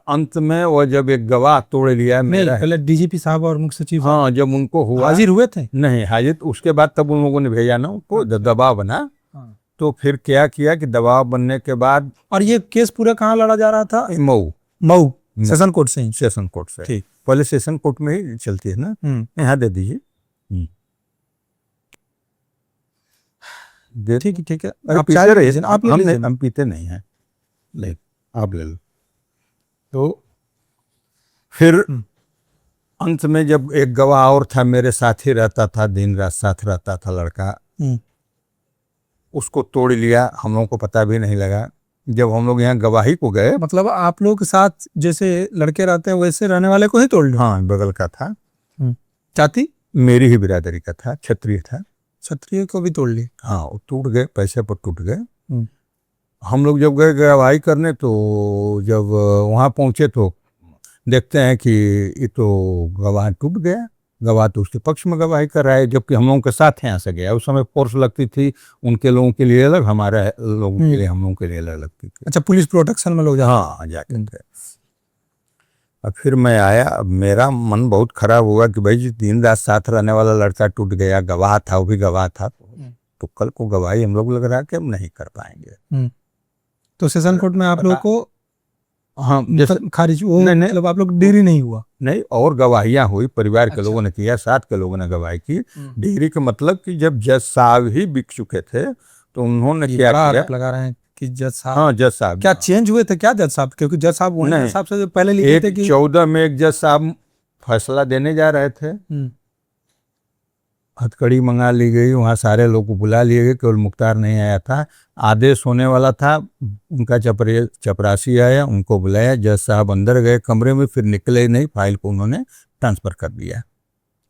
Speaker 1: अंत में वो जब एक गवाह तोड़ लिया मेरा,
Speaker 2: पहले डीजीपी साहब और मुख्य सचिव,
Speaker 1: हाँ, जब उनको हुआ,
Speaker 2: हाजिर हुए थे?
Speaker 1: नहीं हाजिर, उसके बाद तब उन लोगों ने भेजा ना उनको, दबाव बना। तो फिर क्या किया कि दबाव बनने के बाद,
Speaker 2: और ये केस पूरा कहाँ लड़ा जा रहा था? मऊ सेशन कोर्ट से ही?
Speaker 1: सेशन कोर्ट से।
Speaker 2: ठीक,
Speaker 1: पहले सेशन कोर्ट में ही चलती है ना। यहाँ दे दीजिए।
Speaker 2: ठीक है।
Speaker 1: आप पीते रहिए, हम पीते नहीं हैं, ले आप ले लो। तो फिर अंत में जब एक गवाह और था, मेरे साथ ही रहता था, दिन रात साथ रहता था लड़का, उसको तोड़ लिया, हम लोगों को पता भी नहीं लगा। जब हम लोग यहाँ गवाही को गए,
Speaker 2: मतलब आप लोग के साथ जैसे लड़के रहते हैं वैसे रहने वाले को ही तोड़ लिया?
Speaker 1: हाँ, बगल का था।
Speaker 2: जाति
Speaker 1: मेरी ही बिरादरी का था, क्षत्रिय था।
Speaker 2: क्षत्रिय को भी तोड़ लिया?
Speaker 1: हाँ, वो टूट गए, पैसे पर टूट गए। हम लोग जब गए गवाही करने, तो जब वहाँ पहुँचे तो देखते हैं कि ये तो गवाह टूट गया। गवाह तो उसके पक्ष में गवाही कर रहा है, जबकि हम लोगों के साथ यहाँ से गया। उस समय फोर्स लगती थी, उनके लोगों के लिए अलग, हमारे लोगों के लिए, हम लोगों के लिए अलग लगती थी।
Speaker 2: अच्छा, पुलिस प्रोटेक्शन में लोग?
Speaker 1: हाँ, जाके थे। अब फिर मैं आया, अब मेरा मन बहुत खराब हुआ कि भाई जी, दिन रात साथ रहने वाला लड़का टूट गया, गवाह था, वो भी गवाह था, तो कल को गवाही हम लोग लग रहा है कि हम नहीं कर पाएंगे।
Speaker 2: तो सेशन कोर्ट में आप लोगों को, हाँ, खारिज वो नहीं, मतलब आप लोग देरी नहीं हुआ?
Speaker 1: नहीं, और गवाहियां हुई, परिवार के लोगों ने किया, साथ के लोगों ने गवाही की। देरी का मतलब कि जब जज साहब ही बिक चुके थे, तो उन्होंने क्या किया,
Speaker 2: लगा रहे हैं कि जज साहब,
Speaker 1: हाँ जज साहब,
Speaker 2: क्या चेंज हुए थे क्या जज साहब? क्योंकि जज साहब वही
Speaker 1: नहीं।
Speaker 2: जज साहब से जो पहले लिखे थे
Speaker 1: एक
Speaker 2: कि
Speaker 1: 14 में एक जज साहब फैसला देने जा रहे थे, हथकड़ी मंगा ली गई, वहाँ सारे लोग को बुला लिए गए, केवल मुख्तार नहीं आया था। आदेश होने वाला था, उनका चपरासी आया, उनको बुलाया, जज साहब अंदर गए कमरे में, फिर निकले नहीं, फाइल को उन्होंने ट्रांसफ़र कर दिया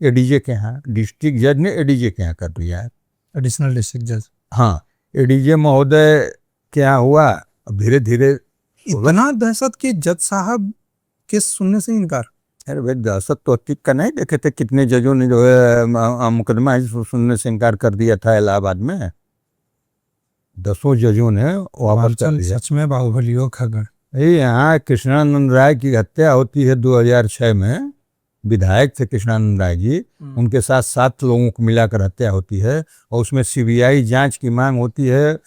Speaker 1: एडीजे के यहाँ। डिस्ट्रिक्ट जज ने एडीजे के यहाँ कर दिया है,
Speaker 2: एडिशनल डिस्ट्रिक्ट जज।
Speaker 1: हाँ। एडीजे महोदय क्या हुआ, अब धीरे धीरे
Speaker 2: इतना दहशत कि जज साहब केस सुनने से इनकार।
Speaker 1: अरे भाई दहशत तो अतीत का नहीं देखे थे, कितने जजों ने जो है मुकदमा सुनने से इनकार कर दिया था इलाहाबाद में, 10 जजों ने वापस कर दिया।
Speaker 2: सच में बाहुबलियों खगड़।
Speaker 1: यहाँ कृष्णानंद राय की हत्या होती है 2006 में, विधायक थे कृष्णानंद राय जी, उनके साथ 7 लोगों को मिलाकर हत्या होती है, और उसमें सीबीआई जांच की मांग होती है।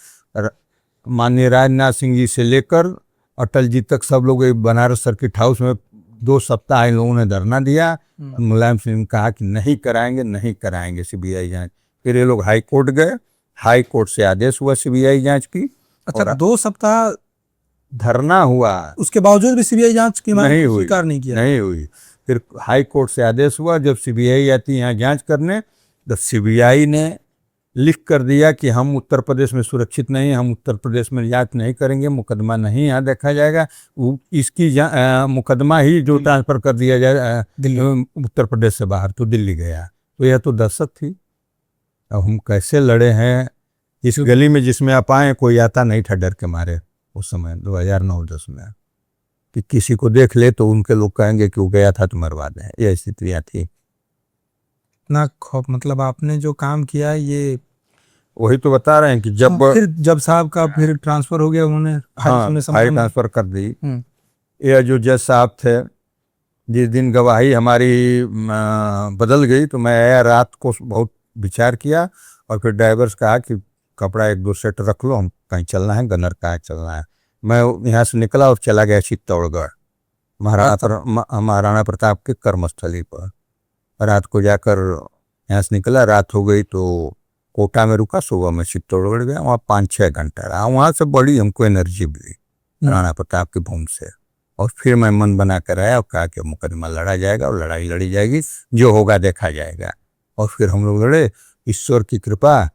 Speaker 1: माननीय राजनाथ सिंह जी से लेकर अटल जी तक सब लोग बनारस सर्किट हाउस में 2 सप्ताह इन लोगों ने धरना दिया। मुलायम सिंह ने कहा कि नहीं कराएंगे, नहीं कराएंगे सीबीआई जांच। फिर ये लोग हाई कोर्ट गए, हाई कोर्ट से आदेश हुआ सीबीआई जांच की।
Speaker 2: अच्छा, 2 सप्ताह
Speaker 1: धरना हुआ,
Speaker 2: उसके बावजूद भी सीबीआई जांच की मांग
Speaker 1: नहीं हुई,
Speaker 2: स्वीकार नहीं किया,
Speaker 1: नहीं हुई। फिर हाई कोर्ट से आदेश हुआ, जब सीबीआई आती है यहाँ जांच करने, तो सीबीआई ने लिख कर दिया कि हम उत्तर प्रदेश में सुरक्षित नहीं, हम उत्तर प्रदेश में जांच नहीं करेंगे, मुकदमा नहीं यहाँ देखा जाएगा, इसकी मुकदमा ही जो ट्रांसफ़र कर दिया जाए उत्तर प्रदेश से बाहर, तो दिल्ली गया। तो यह तो दहशत थी। अब हम कैसे लड़े हैं, इस गली में जिसमें आप आए कोई आता नहीं था डर के मारे उस समय 2009-10 में, कि किसी को देख ले तो उनके लोग कहेंगे कि वो गया था तो मरवा दें, यह स्थितियाँ थी।
Speaker 2: ना खौफ, मतलब आपने जो काम किया ये
Speaker 1: वही तो बता रहे हैं कि जब
Speaker 2: फिर जब साहब का फिर ट्रांसफर हो गया, उन्होंने
Speaker 1: हाई ट्रांसफ़र कर दी। यह जो जज साहब थे, जिस दिन गवाही हमारी बदल गई, तो मैं आया, रात को बहुत विचार किया, और फिर ड्राइवर से कहा कि कपड़ा 1-2 सेट रख लो, हम कहीं चलना है, गन्नर कहाँ चलना है। मैं यहाँ से निकला और चला गया चित्तौड़गढ़, महाराणा प्रताप के कर्मस्थली पर। रात को जाकर यहाँ से निकला, रात हो गई तो कोटा में रुका, सुबह में चित्तौड़गढ़ गया, वहाँ 5-6 घंटा रहा। वहाँ से बड़ी हमको एनर्जी मिली राणा प्रताप के भूमि से, और फिर मैं मन बना कर आया और कहा कि मुकदमा लड़ा जाएगा और लड़ाई लड़ी जाएगी, जो होगा देखा जाएगा। और फिर हम लोग लड़े, ईश्वर की कृपा,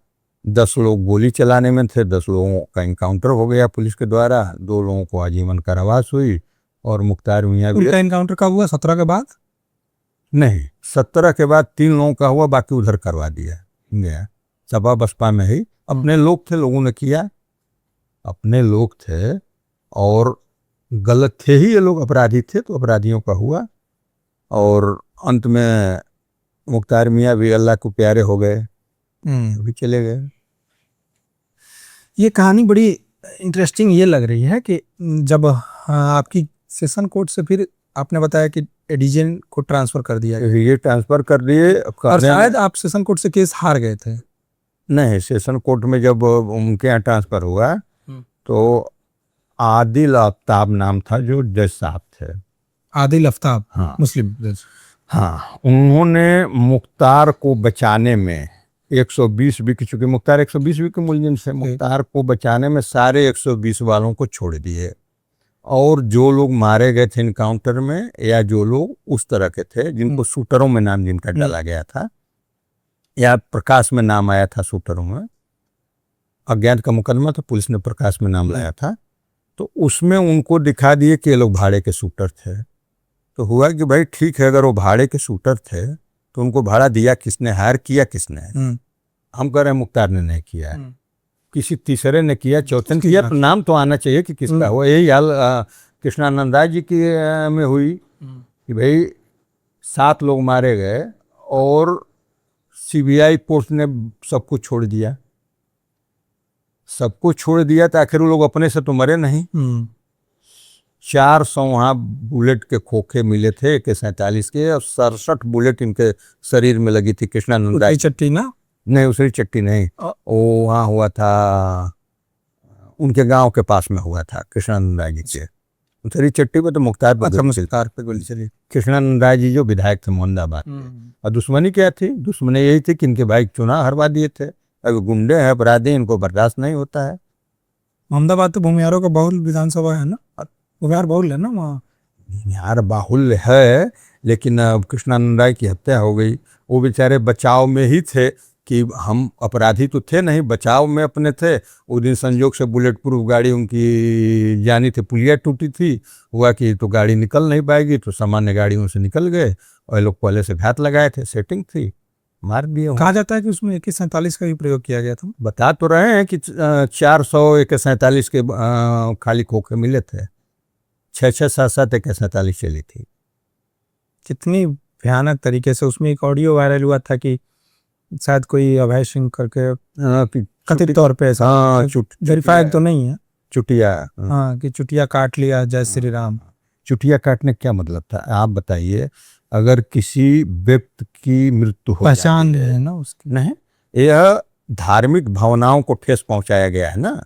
Speaker 1: 10 लोग गोली चलाने में थे, 10 लोगों का इनकाउंटर हो गया पुलिस के द्वारा, 2 लोगों को आजीवन कारावास हुई, और मुख्तार मियाँ भी।
Speaker 2: उनका इनकाउंटर कब हुआ? 17 के बाद?
Speaker 1: नहीं, 17 के बाद 3 लोगों का हुआ, बाकी उधर करवा दिया गया, सपा बसपा में ही। अपने लोग थे, लोगों ने किया, अपने लोग थे, और गलत थे ही ये लोग, अपराधी थे तो अपराधियों का हुआ। और अंत में मुख्तार मियाँ भी अल्लाह को प्यारे हो गए, भी चले गए।
Speaker 2: ये कहानी बड़ी इंटरेस्टिंग ये लग रही है कि जब आपकी सेशन कोर्ट से फिर आपने बताया कि एडीजे को ट्रांसफर कर दिया,
Speaker 1: ये ट्रांसफ़र कर दिए,
Speaker 2: और शायद आप सेशन कोर्ट से केस हार गए थे।
Speaker 1: नहीं, सेशन कोर्ट में जब उनके यहाँ ट्रांसफ़र हुआ, तो आदिल आफ्ताब नाम था जो जज साहब थे।
Speaker 2: आदिल आफ्ताब,
Speaker 1: हाँ,
Speaker 2: मुस्लिम जज।
Speaker 1: हाँ, उन्होंने मुख्तार को बचाने में 120 चूँकि मुख्तार 120 के मुलजिम से, मुख्तार को बचाने में सारे 120 वालों को छोड़ दिए, और जो लोग मारे गए थे इनकाउंटर में, या जो लोग उस तरह के थे जिनको शूटरों में नाम जिनका डाला गया था, या प्रकाश में नाम आया था शूटरों में, अज्ञात का मुकदमा था, पुलिस ने प्रकाश में नाम लाया था, तो उसमें उनको दिखा दिए कि ये लोग भाड़े के शूटर थे। तो हुआ कि भाई ठीक है, अगर वो भाड़े के शूटर थे तो उनको भाड़ा दिया किसने, हायर किया किसने? हम कह रहे हैं मुख्तार ने नहीं किया, किसी तीसरे ने किया, चौथे ने किया, तो नाम तो आना चाहिए कि किसका हुआ। यही हाल कृष्णानंद राय जी की में हुई कि भाई 7 लोग मारे गए, और सीबीआई कोर्ट ने सब कुछ छोड़ दिया, सब कुछ छोड़ दिया, तो आखिर वो लोग अपने से तो मरे नहीं। 400 वहाँ बुलेट के खोखे मिले थे AK-47 के, और 67 बुलेट इनके शरीर में लगी थी। कृष्णानंद राय
Speaker 2: चट्टी ना,
Speaker 1: नहीं, उसरी चट्टी नहीं, वो वहाँ हुआ था, उनके गांव के पास में हुआ था कृष्णानंद राय जी के। उसरी चट्टी पे तो मुख्तार पे गोली चली। कृष्णानंद राय जी जो विधायक थे मोहम्मदाबाद के, और दुश्मनी क्या थी? दुश्मनी यही थी कि इनके भाई चुनाव हरवा दिए थे। अब गुंडे हैं, अपराधी, इनको बर्दाश्त नहीं होता है।
Speaker 2: अहमदाबाद तो भूमिहारों का बहुल विधानसभा है ना, भूमिहार बहुल है ना वहाँ।
Speaker 1: यार बाहुल्य है, लेकिन अब कृष्णानंद राय की हत्या हो गई। वो बेचारे बचाव में ही थे कि हम अपराधी तो थे नहीं, बचाव में अपने थे। उस दिन संयोग से बुलेट प्रूफ गाड़ी उनकी जानी थी, पुलिया टूटी थी, हुआ कि तो गाड़ी निकल नहीं पाएगी, तो सामान्य गाड़ियों से निकल गए और लोग पहले से घात लगाए थे, सेटिंग थी, मार दिए।
Speaker 2: कहा जाता है कि उसमें AK-47 का भी प्रयोग किया गया था।
Speaker 1: बता तो रहे हैं कि 400 AK-47 के खाली खोखे मिले थे, 6-6 7-7 AK-47 चली थी।
Speaker 2: कितनी भयानक तरीके से। उसमें एक ऑडियो वायरल हुआ था कि शायद कोई अभय सिंह करके कथित तौर पे,
Speaker 1: हाँ,
Speaker 2: वेरीफाइड तो नहीं है,
Speaker 1: चुटिया,
Speaker 2: हाँ, कि चुटिया काट लिया जय श्री राम।
Speaker 1: चुटिया काटने का क्या मतलब था आप बताइए? अगर किसी व्यक्ति की मृत्यु हो
Speaker 2: पहचान
Speaker 1: जाती
Speaker 2: है ना उसकी।
Speaker 1: नहीं, यह धार्मिक भावनाओं को ठेस पहुंचाया गया है ना।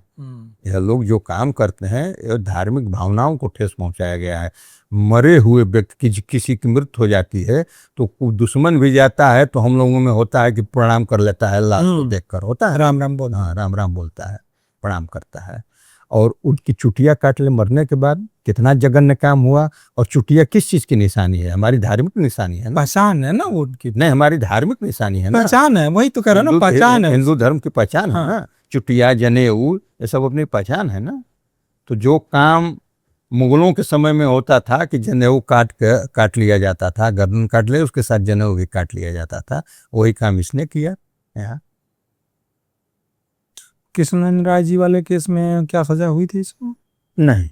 Speaker 1: यह लोग जो काम करते हैं, यह धार्मिक भावनाओं को ठेस पहुंचाया गया है। मरे हुए व्यक्ति की किसी की मृत्यु हो जाती है तो दुश्मन भी जाता है तो हम लोगों में होता है कि प्रणाम कर लेता है, लाश को देखकर होता है,
Speaker 2: राम राम बोल,
Speaker 1: हाँ राम राम बोलता है, प्रणाम करता है। और उनकी चुटिया काट ले मरने के बाद कितना जघन्य काम हुआ। और चुटिया किस चीज की निशानी है? हमारी धार्मिक निशानी है ना,
Speaker 2: पहचान है ना वो उनकी,
Speaker 1: नहीं हमारी धार्मिक निशानी है ना,
Speaker 2: पहचान है, वही तो कह रहा ना, पहचान है,
Speaker 1: हिंदू धर्म की पहचान है ना। चुटिया, जनेऊ, ये सब अपनी पहचान है ना। तो जो काम मुगलों के समय में होता था कि जनेऊ काट लिया जाता था, गर्दन काट ले उसके साथ जनेऊ भी काट लिया जाता था, वही काम इसने किया यहाँ।
Speaker 2: कृष्णानंद राय जी वाले केस में क्या सजा हुई थी इसको?
Speaker 1: नहीं,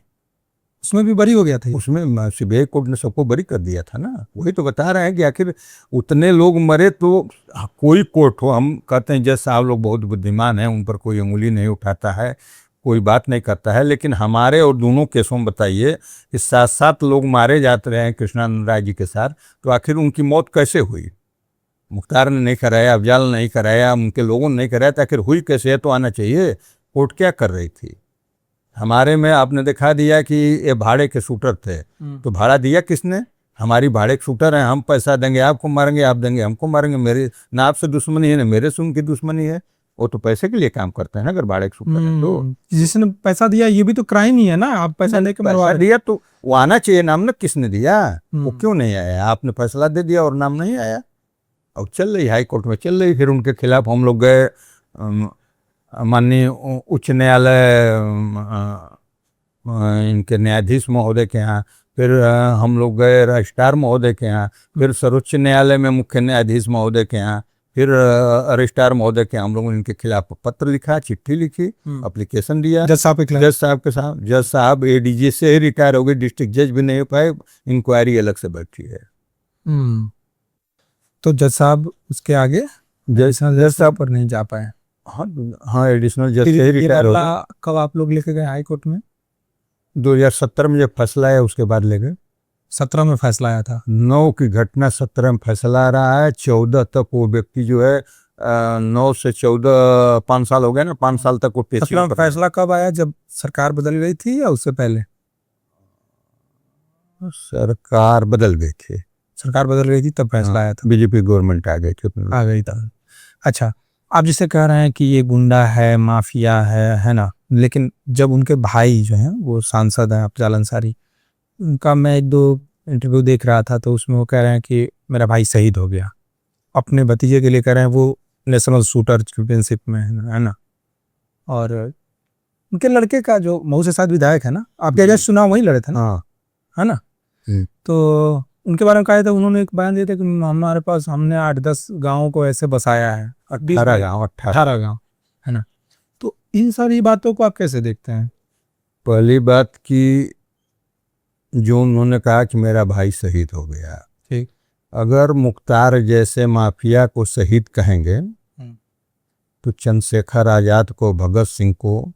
Speaker 2: उसमें भी बरी हो गया था।
Speaker 1: उसमें सीबीआई कोर्ट ने सबको बरी कर दिया था ना। वही तो बता रहे हैं कि आखिर उतने लोग मरे तो कोई कोर्ट हो, हम कहते हैं जज साहब लोग बहुत बुद्धिमान हैं, उन पर कोई उंगली नहीं उठाता है, कोई बात नहीं करता है। लेकिन हमारे और दोनों केसों में बताइए कि 7-7 लोग मारे जाते रहे हैं कृष्णानंद राय जी के साथ, तो आखिर उनकी मौत कैसे हुई? मुख्तार ने नहीं कराया, अफजाल ने नहीं कराया, उनके लोगों ने नहीं कराया, तो आखिर हुई कैसे? है तो आना चाहिए। कोर्ट क्या कर रही थी? हमारे में आपने दिखा दिया कि ये भाड़े के शूटर थे, तो भाड़ा दिया किसने? हमारी भाड़े के शूटर हैं, हम पैसा देंगे आपको मारेंगे, आप देंगे हमको मारेंगे, मेरे ना आपसे दुश्मनी है ना मेरे से उनकी दुश्मनी है। वो तो पैसे के लिए काम करते हैं ना, अगर भाड़े के शूटर है तो।
Speaker 2: जिसने पैसा दिया ये भी तो क्राइम ही है ना, आप पैसा लेके मरवा रहे।
Speaker 1: दिया तो वो आना चाहिए नाम ना, किसने दिया? वो क्यों नहीं आया? आपने फैसला दे दिया और नाम नहीं आया। अब चल रही हाई कोर्ट में चल रही, फिर उनके खिलाफ हम लोग गए माननीय उच्च न्यायालय, इनके न्यायाधीश महोदय के यहाँ, फिर हम लोग गए रजिस्ट्रार महोदय के यहाँ, फिर सर्वोच्च न्यायालय में मुख्य न्यायाधीश महोदय के यहाँ, फिर रजिस्ट्रार महोदय के, हम लोगों ने इनके खिलाफ पत्र लिखा, चिट्ठी लिखी, एप्लीकेशन दिया जज साहब के साथ। जज साहब ADG से ही रिटायर हो गए, डिस्ट्रिक्ट जज भी नहीं हो पाए, इंक्वायरी अलग से बैठी है।
Speaker 2: तो जज साहब उसके आगे जज साहब पर नहीं जा पाए।
Speaker 1: हाँ एडिशनल जज से ही रिटायर हो गए।
Speaker 2: कब आप लोग लेके गए हाई कोर्ट में?
Speaker 1: 2017 में जब फैसला आया उसके बाद ले गए।
Speaker 2: 17 में फैसला आया था।
Speaker 1: 9 की घटना 17 में फैसला आ रहा है, 14 तक वो व्यक्ति जो है 9 से 14 5 साल हो गए ना, 5 साल तक वो पेशी में।
Speaker 2: फैसला कब आया? जब सरकार बदल गई थी या उससे पहले?
Speaker 1: सरकार बदल गई थी,
Speaker 2: सरकार बदल गई थी तब फैसला आया था।
Speaker 1: बीजेपी गवर्नमेंट आ गई
Speaker 2: था। अच्छा, आप जिसे कह रहे हैं कि ये गुंडा है, माफिया है ना, लेकिन जब उनके भाई जो हैं वो सांसद हैं अफजाल अंसारी, उनका मैं 1-2 इंटरव्यू देख रहा था, तो उसमें वो कह रहे हैं कि मेरा भाई शहीद हो गया, अपने भतीजे के लिए कह रहे हैं, वो नेशनल शूटर चैंपियनशिप में है ना। और उनके लड़के का जो मऊ से शायद विधायक है ना, आपके जैसे चुनाव वही लड़े थे ना, है ना, तो उनके बारे में कहा था, उन्होंने एक बयान दिया था कि हमारे पास, हमने 8-10 गाँव को ऐसे बसाया है, 18 गाँव है ना। तो इन सारी बातों को आप कैसे देखते हैं?
Speaker 1: पहली बात कि जो उन्होंने कहा कि मेरा भाई शहीद हो गया,
Speaker 2: ठीक,
Speaker 1: अगर मुख्तार जैसे माफिया को शहीद कहेंगे तो चंद्रशेखर आजाद को, भगत सिंह को,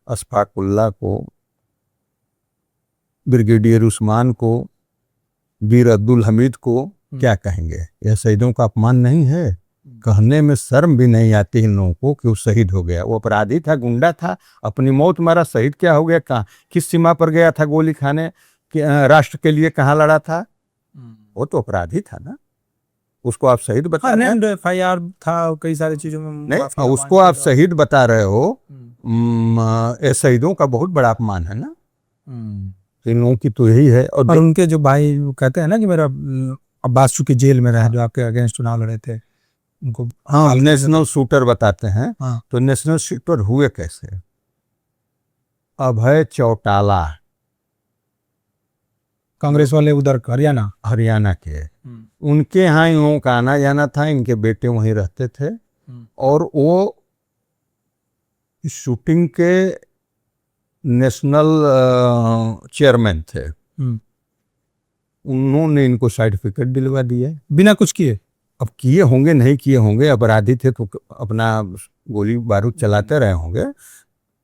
Speaker 1: अशफाकुल्ला को, ब्रिगेडियर उस्मान को, वीर अब्दुल हमीद को क्या कहेंगे? यह शहीदों का अपमान नहीं है? कहने में शर्म भी नहीं आती इन लोगों को कि वो शहीद हो गया। वो अपराधी था, गुंडा था, अपनी मौत मारा, शहीद क्या हो गया? कहाँ, किस सीमा पर गया था गोली खाने, कि राष्ट्र के लिए कहाँ लड़ा था? वो तो अपराधी था ना, उसको आप शहीद बता रहे हैं।
Speaker 2: FIR था, कई सारी चीजों में
Speaker 1: नहीं, उसको आप शहीद बता रहे हो, ये शहीदों का बहुत बड़ा अपमान है ना, इन लोगों की तो यही है।
Speaker 2: और उनके जो भाई वो कहते हैं ना कि मेरा अब्बास चूंकि जेल में रहे, जो आपके अगेंस्ट चुनाव लड़े थे, उनको
Speaker 1: हाँ नेशनल शूटर बताते हैं।
Speaker 2: हाँ।
Speaker 1: तो नेशनल शूटर हुए कैसे? अभय चौटाला
Speaker 2: कांग्रेस वाले उधर हरियाणा
Speaker 1: हरियाणा के, उनके यहाँ इन लोगों का आना जाना था, इनके बेटे वहीं रहते थे और वो शूटिंग के नेशनल चेयरमैन थे। उन्होंने इनको सर्टिफिकेट दिलवा दिया
Speaker 2: बिना कुछ किए।
Speaker 1: अब किए होंगे नहीं किए होंगे, अपराधी थे तो अपना गोली बारूद चलाते रहे होंगे,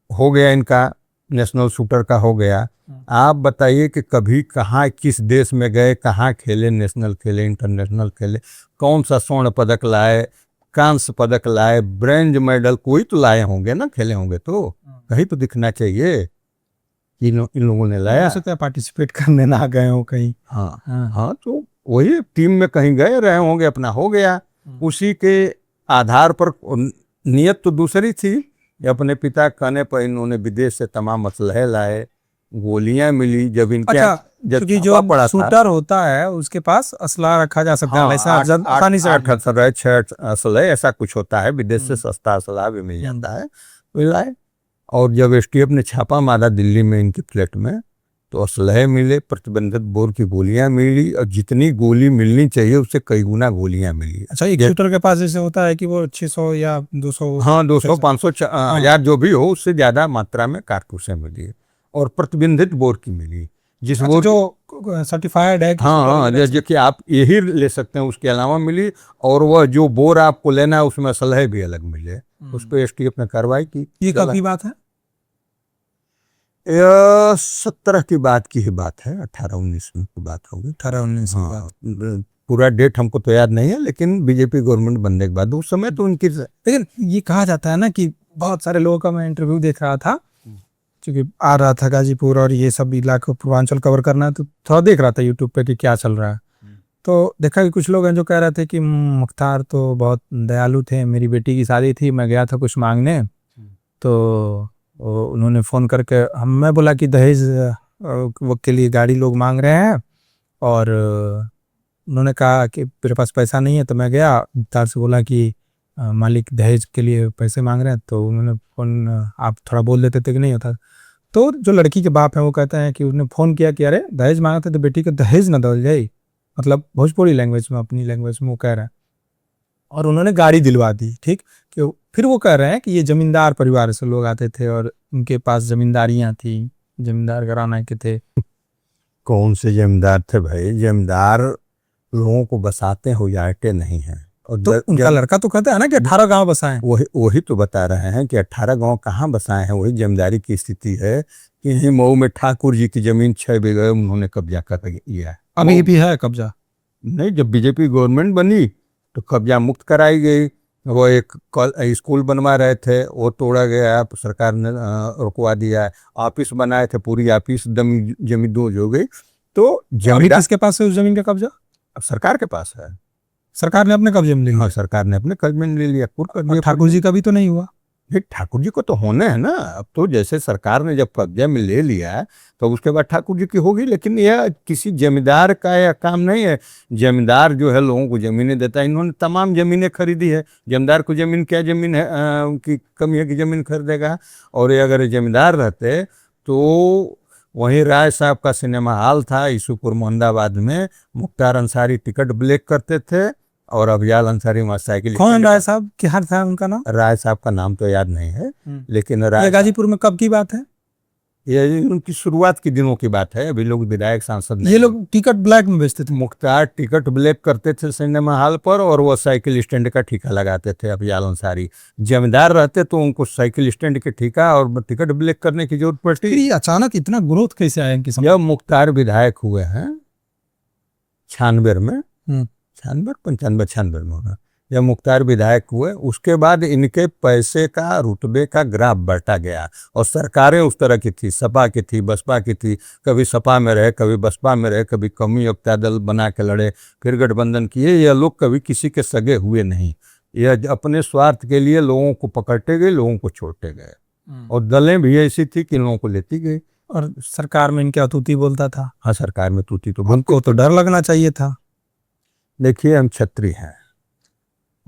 Speaker 1: हो गया इनका नेशनल शूटर का हो गया। आप बताइए कि कभी कहाँ किस देश में गए, कहाँ खेले, नेशनल खेले, इंटरनेशनल खेले, कौन सा स्वर्ण पदक लाए, कांस्य पदक लाए, ब्रॉन्ज मेडल कोई तो लाए होंगे ना, खेले होंगे तो कहीं तो दिखना चाहिए कि इन लोगों ने लाया।
Speaker 2: हो सकता है पार्टिसिपेट करने ना गए हो कहीं।
Speaker 1: हाँ हाँ, तो वही टीम में कहीं गए रहे होंगे, अपना हो गया। उसी के आधार पर नियत तो दूसरी थी, अपने पिता कहने पर इन्होंने विदेश से तमाम असलहे लाए, गोलियां मिली जब इनके।
Speaker 2: अच्छा, क्योंकि जो शूटर होता है उसके पास असला रखा जा सकता है, वैसा आसानी से
Speaker 1: 8 असलहे ऐसा कुछ होता है, विदेश से सस्ता असला भी मिल जाता है, वो लाए। और जब एसटीएफ ने छापा मारा दिल्ली में इनके फ्लैट में, तो असलहे मिले, प्रतिबंधित बोर की गोलियां मिली, और जितनी गोली मिलनी चाहिए उससे कई गुना गोलियां मिली।
Speaker 2: अच्छा, एक शूटर के पास जैसे होता है कि वो 600 या 200,
Speaker 1: हाँ 200 500 1000 जो भी हो, उससे ज्यादा मात्रा में कारतूसें मिली और प्रतिबंधित बोर की मिली, जिस बोर
Speaker 2: जो सर्टिफाइड है।
Speaker 1: हाँ, जैसे कि आप यही ले सकते हैं, उसके अलावा मिली। और वह जो बोर आपको लेना है उसमें असलहे भी अलग मिले, उस पर एसटीएफ ने कार्रवाई की।
Speaker 2: ये कब की बात है?
Speaker 1: 17 की बात की ही बात है, 18-19 की बात होगी,
Speaker 2: 18-19 की बात।
Speaker 1: पूरा डेट हमको तो याद नहीं है, लेकिन बीजेपी गवर्नमेंट बनने के बाद उस समय तो उनकी।
Speaker 2: लेकिन ये कहा जाता है ना कि बहुत सारे लोगों का, मैं इंटरव्यू देख रहा था क्योंकि आ रहा था गाजीपुर और ये सब इलाके पूर्वांचल कवर करना है, तो थोड़ा देख रहा था यूट्यूब पे कि क्या चल रहा है। तो देखा कि कुछ लोग हैं जो कह रहे थे कि मुख्तार तो बहुत दयालु थे, मेरी बेटी की शादी थी, मैं गया था कुछ मांगने, तो उन्होंने फ़ोन करके मैं बोला कि दहेज वक्त के लिए गाड़ी लोग मांग रहे हैं, और उन्होंने कहा कि मेरे पास पैसा नहीं है। तो मैं गया मुख्तार से बोला कि मालिक दहेज के लिए पैसे मांग रहे हैं, तो उन्होंने फ़ोन आप थोड़ा बोल देते थे कि नहीं होता। तो जो लड़की के बाप हैं वो कहते हैं कि उसने फ़ोन किया कि अरे दहेज मांगा था तो बेटी को दहेज ना दल जाए, मतलब भोजपुरी लैंग्वेज में, अपनी लैंग्वेज में वो कह रहे हैं, और उन्होंने गाड़ी दिलवा दी। ठीक, कि फिर वो कह रहे हैं कि ये जमींदार परिवार से लोग आते थे और उनके पास जमींदारियां थी, जमींदार घराना के थे।
Speaker 1: कौन से जमींदार थे भाई? जमींदार लोगों को बसाते हो जाते नहीं हैं। और
Speaker 2: तो उनका लड़का तो कहता है ना कि 18 गांव बसाए।
Speaker 1: वही तो बता रहे हैं कि 18 गांव कहाँ बसाए हैं। वही जमींदारी की स्थिति है कि यहीं मऊ में ठाकुर जी की जमीन 6 बीघे उन्होंने कब्जा कर लिया है।
Speaker 2: अभी भी है कब्जा?
Speaker 1: नहीं, जब बीजेपी गवर्नमेंट बनी तो कब्जा मुक्त कराई गई। वो एक स्कूल बनवा रहे थे, वो तोड़ा गया, सरकार ने रुकवा दिया। ऑफिस बनाए थे, पूरी ऑफिस जमीन डूज हो गई। तो
Speaker 2: जमीन किसके पास है? उस जमीन का कब्जा
Speaker 1: अब सरकार के पास है।
Speaker 2: सरकार ने अपने कब्जे में ले लिया।
Speaker 1: हाँ, सरकार ने अपने कब्जे में ले लिया।
Speaker 2: ठाकुर जी का भी तो नहीं हुआ?
Speaker 1: ठाकुर जी को तो होने है ना। अब तो जैसे सरकार ने जब कब्जे में ले लिया तो उसके बाद ठाकुर जी की होगी, लेकिन यह किसी जमींदार का यह काम नहीं है। जमींदार जो है लोगों को जमीनें देता है, इन्होंने तमाम जमीनें खरीदी है। जमींदार को जमीन क्या जमीन है की कमी है कि जमीन खरीदेगा? और ये अगर जमींदार रहते तो वहीं राय साहब का सिनेमा हॉल था ईसूपुर मोहम्मदाबाद में, मुख्तार अंसारी टिकट ब्लैक करते थे और अभियाल अंसारी वहाँ साइकिल।
Speaker 2: कौन राय साहब? क्या था उनका नाम?
Speaker 1: राय साहब का नाम तो याद नहीं है, लेकिन राय
Speaker 2: गाजीपुर में कब की बात है?
Speaker 1: ये उनकी शुरुआत के दिनों की बात है। अभी लोग विधायक सांसद नहीं।
Speaker 2: ये लोग टिकट ब्लैक में बेचते थे?
Speaker 1: मुख्तार टिकट ब्लैक करते थे सिनेमा हॉल पर, और वो साइकिल स्टैंड का ठेका लगाते थे। अभियाल अंसारी जमींदार रहते तो उनको साइकिल स्टैंड के ठेका और टिकट ब्लैक करने की जरूरत पड़ती।
Speaker 2: अचानक इतना ग्रोथ कैसे आया इनकी?
Speaker 1: जब मुख्तार विधायक हुए हैं 96 में, 95 में होगा, जब मुख्तार विधायक हुए उसके बाद इनके पैसे का, रुतबे का ग्राफ बढ़ता गया। और सरकारें उस तरह की थी, सपा की थी, बसपा की थी, कभी सपा में रहे, कभी बसपा में रहे, कभी कौमी एकता दल बना के लड़े, फिर गठबंधन किए। यह लोग कभी किसी के सगे हुए नहीं। यह अपने स्वार्थ के लिए लोगों को पकड़ते गए, लोगों को छोड़ते गए। और दलें भी ऐसी थी कि लोगों को लेती गई।
Speaker 2: और सरकार में इनके अतूती बोलता था।
Speaker 1: हाँ, सरकार में तूती तो
Speaker 2: हमको तो डर लगना चाहिए था।
Speaker 1: देखिए, हम छत्री हैं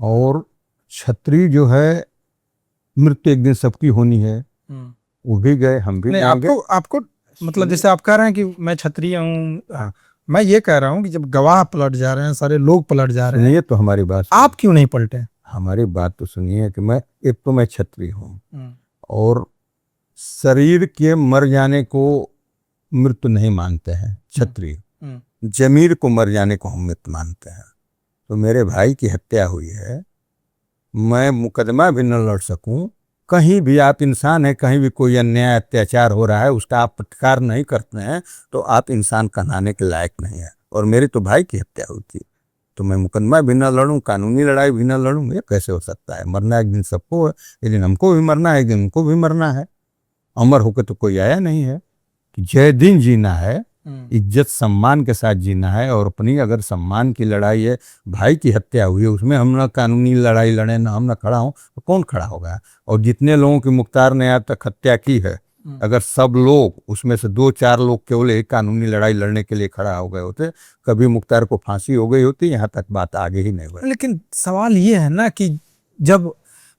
Speaker 1: और छत्री जो है, मृत्यु एक दिन सबकी होनी है। वो भी गए, हम भी
Speaker 2: नहीं,
Speaker 1: जाएंगे।
Speaker 2: आपको मतलब जैसे आप कह रहे हैं कि मैं क्षत्रिय हूँ, मैं ये कह रहा हूँ कि जब गवाह पलट जा रहे हैं, सारे लोग पलट जा रहे हैं,
Speaker 1: सुनिए तो हमारी बात,
Speaker 2: आप क्यों नहीं पलटे?
Speaker 1: हमारी बात तो सुनिए कि मैं एक तो मैं छत्री हूँ और शरीर के मर जाने को मृत्यु नहीं मानते हैं छत्री, जमीर को मर जाने को हम मृत्यु मानते हैं। तो मेरे भाई की हत्या हुई है, मैं मुकदमा भी न लड़ सकूं, कहीं भी आप इंसान हैं, कहीं भी कोई अन्याय अत्याचार हो रहा है उसका आप प्रतिकार नहीं करते हैं तो आप इंसान कहलाने के लायक नहीं है। और मेरे तो भाई की हत्या हुई थी, तो मैं मुकदमा भी न लड़ूं, कानूनी लड़ाई भी न लड़ूं, ये कैसे हो सकता है? मरना एक दिन सबको है, एक दिन हमको भी मरना है, एक दिन उनको भी मरना है। अमर होकर तो कोई आया नहीं है कि जय दिन जीना है, इज्जत सम्मान के साथ जीना है। और अपनी अगर सम्मान की लड़ाई है, भाई की हत्या हुई है, उसमें हम ना कानूनी लड़ाई लड़े, ना हम ना खड़ा हों, तो कौन खड़ा होगा? और जितने लोगों की मुख्तार ने आज तक हत्या की है, अगर सब लोग उसमें से 2-4 लोग केवल एक कानूनी लड़ाई लड़ने के लिए खड़ा हो गए होते, कभी मुख्तार को फांसी हो गई होती, यहाँ तक बात आगे ही नहीं बढ़ी।
Speaker 2: लेकिन सवाल ये है ना कि जब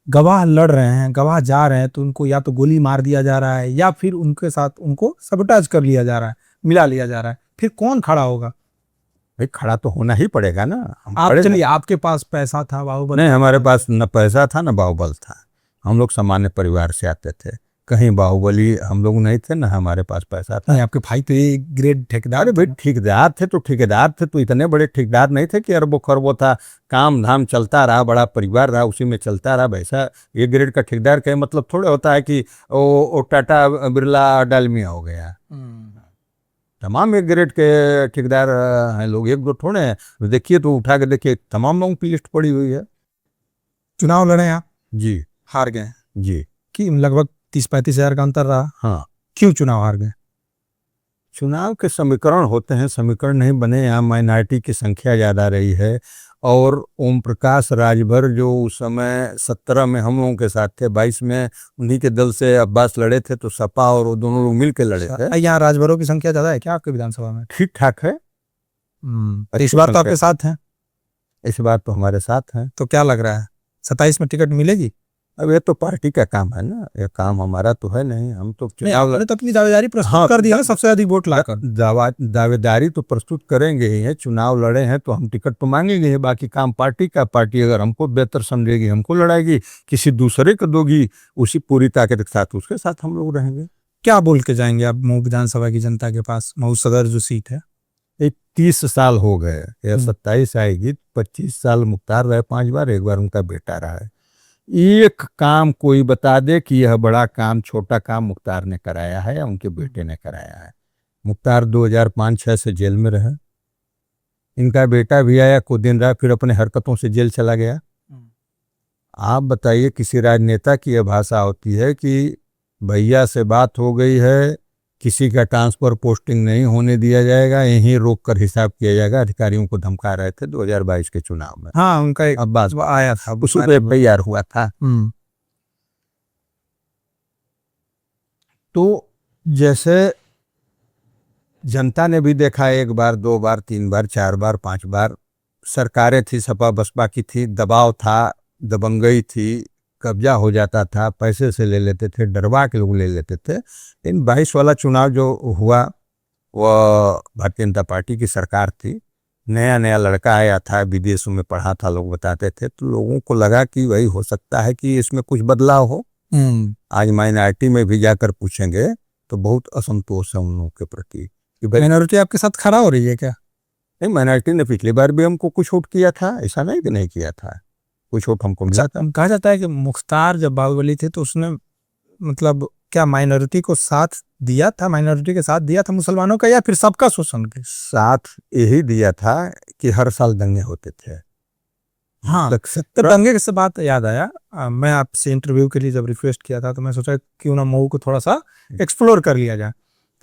Speaker 2: गवाह लड़ रहे हैं, गवाह जा रहे हैं, तो उनको या तो गोली मार दिया जा रहा है या फिर उनके साथ उनको सबटाज कर लिया जा रहा है, मिला लिया जा रहा है, फिर कौन खड़ा होगा?
Speaker 1: भाई खड़ा तो होना ही पड़ेगा ना।
Speaker 2: आप चलिए, आपके पास पैसा था, बाहुबल
Speaker 1: नहीं, हमारे पास न पैसा था न बाहुबल था, हम लोग सामान्य परिवार से आते थे, कहीं बाहुबली हम लोग नहीं थे, ना हमारे पास पैसा था।
Speaker 2: नहीं, आपके भाई तो एक ग्रेड ठेकेदार।
Speaker 1: अरे भाई ठेकेदार थे तो ठेकेदार थे, तो इतने बड़े ठेकेदार नहीं थे कि अरबों खरबों था, काम धाम चलता रहा, बड़ा परिवार रहा, उसी में चलता रहा। वैसा ये ग्रेड का ठेकेदार का मतलब थोड़े होता है कि वो टाटा बिरला डालमिया हो गया। तमाम एक ग्रेड के ठेकेदार हैं लोग, एक दो थोड़े हैं। देखिए तो उठा के देखिए, तमाम लोगों की लिस्ट पड़ी हुई है।
Speaker 2: चुनाव लड़े आप?
Speaker 1: जी।
Speaker 2: हार गए?
Speaker 1: जी।
Speaker 2: कि लगभग 30-35 हजार का अंतर रहा।
Speaker 1: हाँ।
Speaker 2: क्यों चुनाव हार गए?
Speaker 1: चुनाव के समीकरण होते हैं, समीकरण नहीं बने। यहाँ माइनॉरिटी की संख्या ज़्यादा रही है और ओम प्रकाश राजभर जो उस समय 17 में हम लोगों के साथ थे, 22 में उन्हीं के दल से अब्बास लड़े थे, तो सपा और वो दोनों लोग मिल के लड़े थे।
Speaker 2: यहाँ राजभरों की संख्या ज़्यादा है क्या आपके विधानसभा में?
Speaker 1: ठीक ठाक है।
Speaker 2: इस बार तो आपके साथ हैं?
Speaker 1: इस बार तो हमारे साथ हैं।
Speaker 2: तो क्या लग रहा है, 27 में टिकट मिलेगी?
Speaker 1: अब ये तो पार्टी का काम है ना, ये काम हमारा तो है नहीं। हम तो
Speaker 2: आपने तो अपनी दावेदारी प्रस्तुत कर दिया ना, सबसे अधिक वोट लाकर।
Speaker 1: दावेदारी तो प्रस्तुत करेंगे ही है, चुनाव लड़े हैं तो हम टिकट तो मांगेंगे ही। बाकी काम पार्टी का, पार्टी अगर हमको बेहतर समझेगी हमको लड़ाएगी, किसी दूसरे को दोगी उसी पूरी ताकत के साथ उसके साथ हम लोग रहेंगे।
Speaker 2: क्या बोल के जाएंगे आप मऊ विधानसभा की जनता के पास? मऊ सदर जो सीट है,
Speaker 1: 30 साल हो गए, या 27 आएगी, 25 साल मुख्तार रहे 5 बार, एक बार उनका बेटा रहा है। एक काम कोई बता दे कि यह बड़ा काम, छोटा काम मुख्तार ने कराया है या उनके बेटे ने कराया है? मुख्तार 2005-06 से जेल में रहे, इनका बेटा भी आया, कुछ दिन रहा, फिर अपने हरकतों से जेल चला गया। आप बताइए, किसी राजनेता की यह भाषा होती है कि भैया से बात हो गई है, किसी का ट्रांसफर पोस्टिंग नहीं होने दिया जाएगा, यहीं रोक कर हिसाब किया जाएगा? अधिकारियों को धमका रहे थे 2022 के चुनाव में।
Speaker 2: हाँ, उनका एक
Speaker 1: अब्बास
Speaker 2: आया था,
Speaker 1: उसमें तैयार हुआ था। तो जैसे जनता ने भी देखा, 1 बार 2 बार 3 बार 4 बार 5 बार सरकारें थी, सपा बसपा की थी, दबाव था, दबंगई थी, कब्जा हो जाता था, पैसे से ले लेते थे, डरवा के लोग ले लेते थे। इन 22 वाला चुनाव जो हुआ वह भारतीय जनता पार्टी की सरकार थी, नया नया लड़का आया था, विदेशों में पढ़ा था, लोग बताते थे, तो लोगों को लगा कि वही हो सकता है कि इसमें कुछ बदलाव हो। आज माइनॉरिटी में भी जाकर पूछेंगे तो बहुत असंतोष है उन लोगों के प्रति।
Speaker 2: माइनॉरिटी आपके साथ खड़ा हो रही है क्या?
Speaker 1: नहीं, माइनॉरिटी ने पिछली बार भी हमको कुछ वोट किया था, ऐसा नहीं कि नहीं किया था, कुछ वोट हमको मिला था।
Speaker 2: कहा जाता है कि मुख्तार जब बाहुबली थे तो उसने मतलब क्या माइनॉरिटी को साथ दिया था, माइनॉरिटी के साथ दिया था मुसलमानों का, या फिर सबका शोषण के
Speaker 1: साथ यही दिया था कि हर साल दंगे होते थे।
Speaker 2: हाँ, तो दंगे से बात याद आया, मैं आपसे इंटरव्यू के लिए जब रिक्वेस्ट किया था तो मैं सोचा क्यों ना मऊ को थोड़ा सा एक्सप्लोर कर लिया जाए।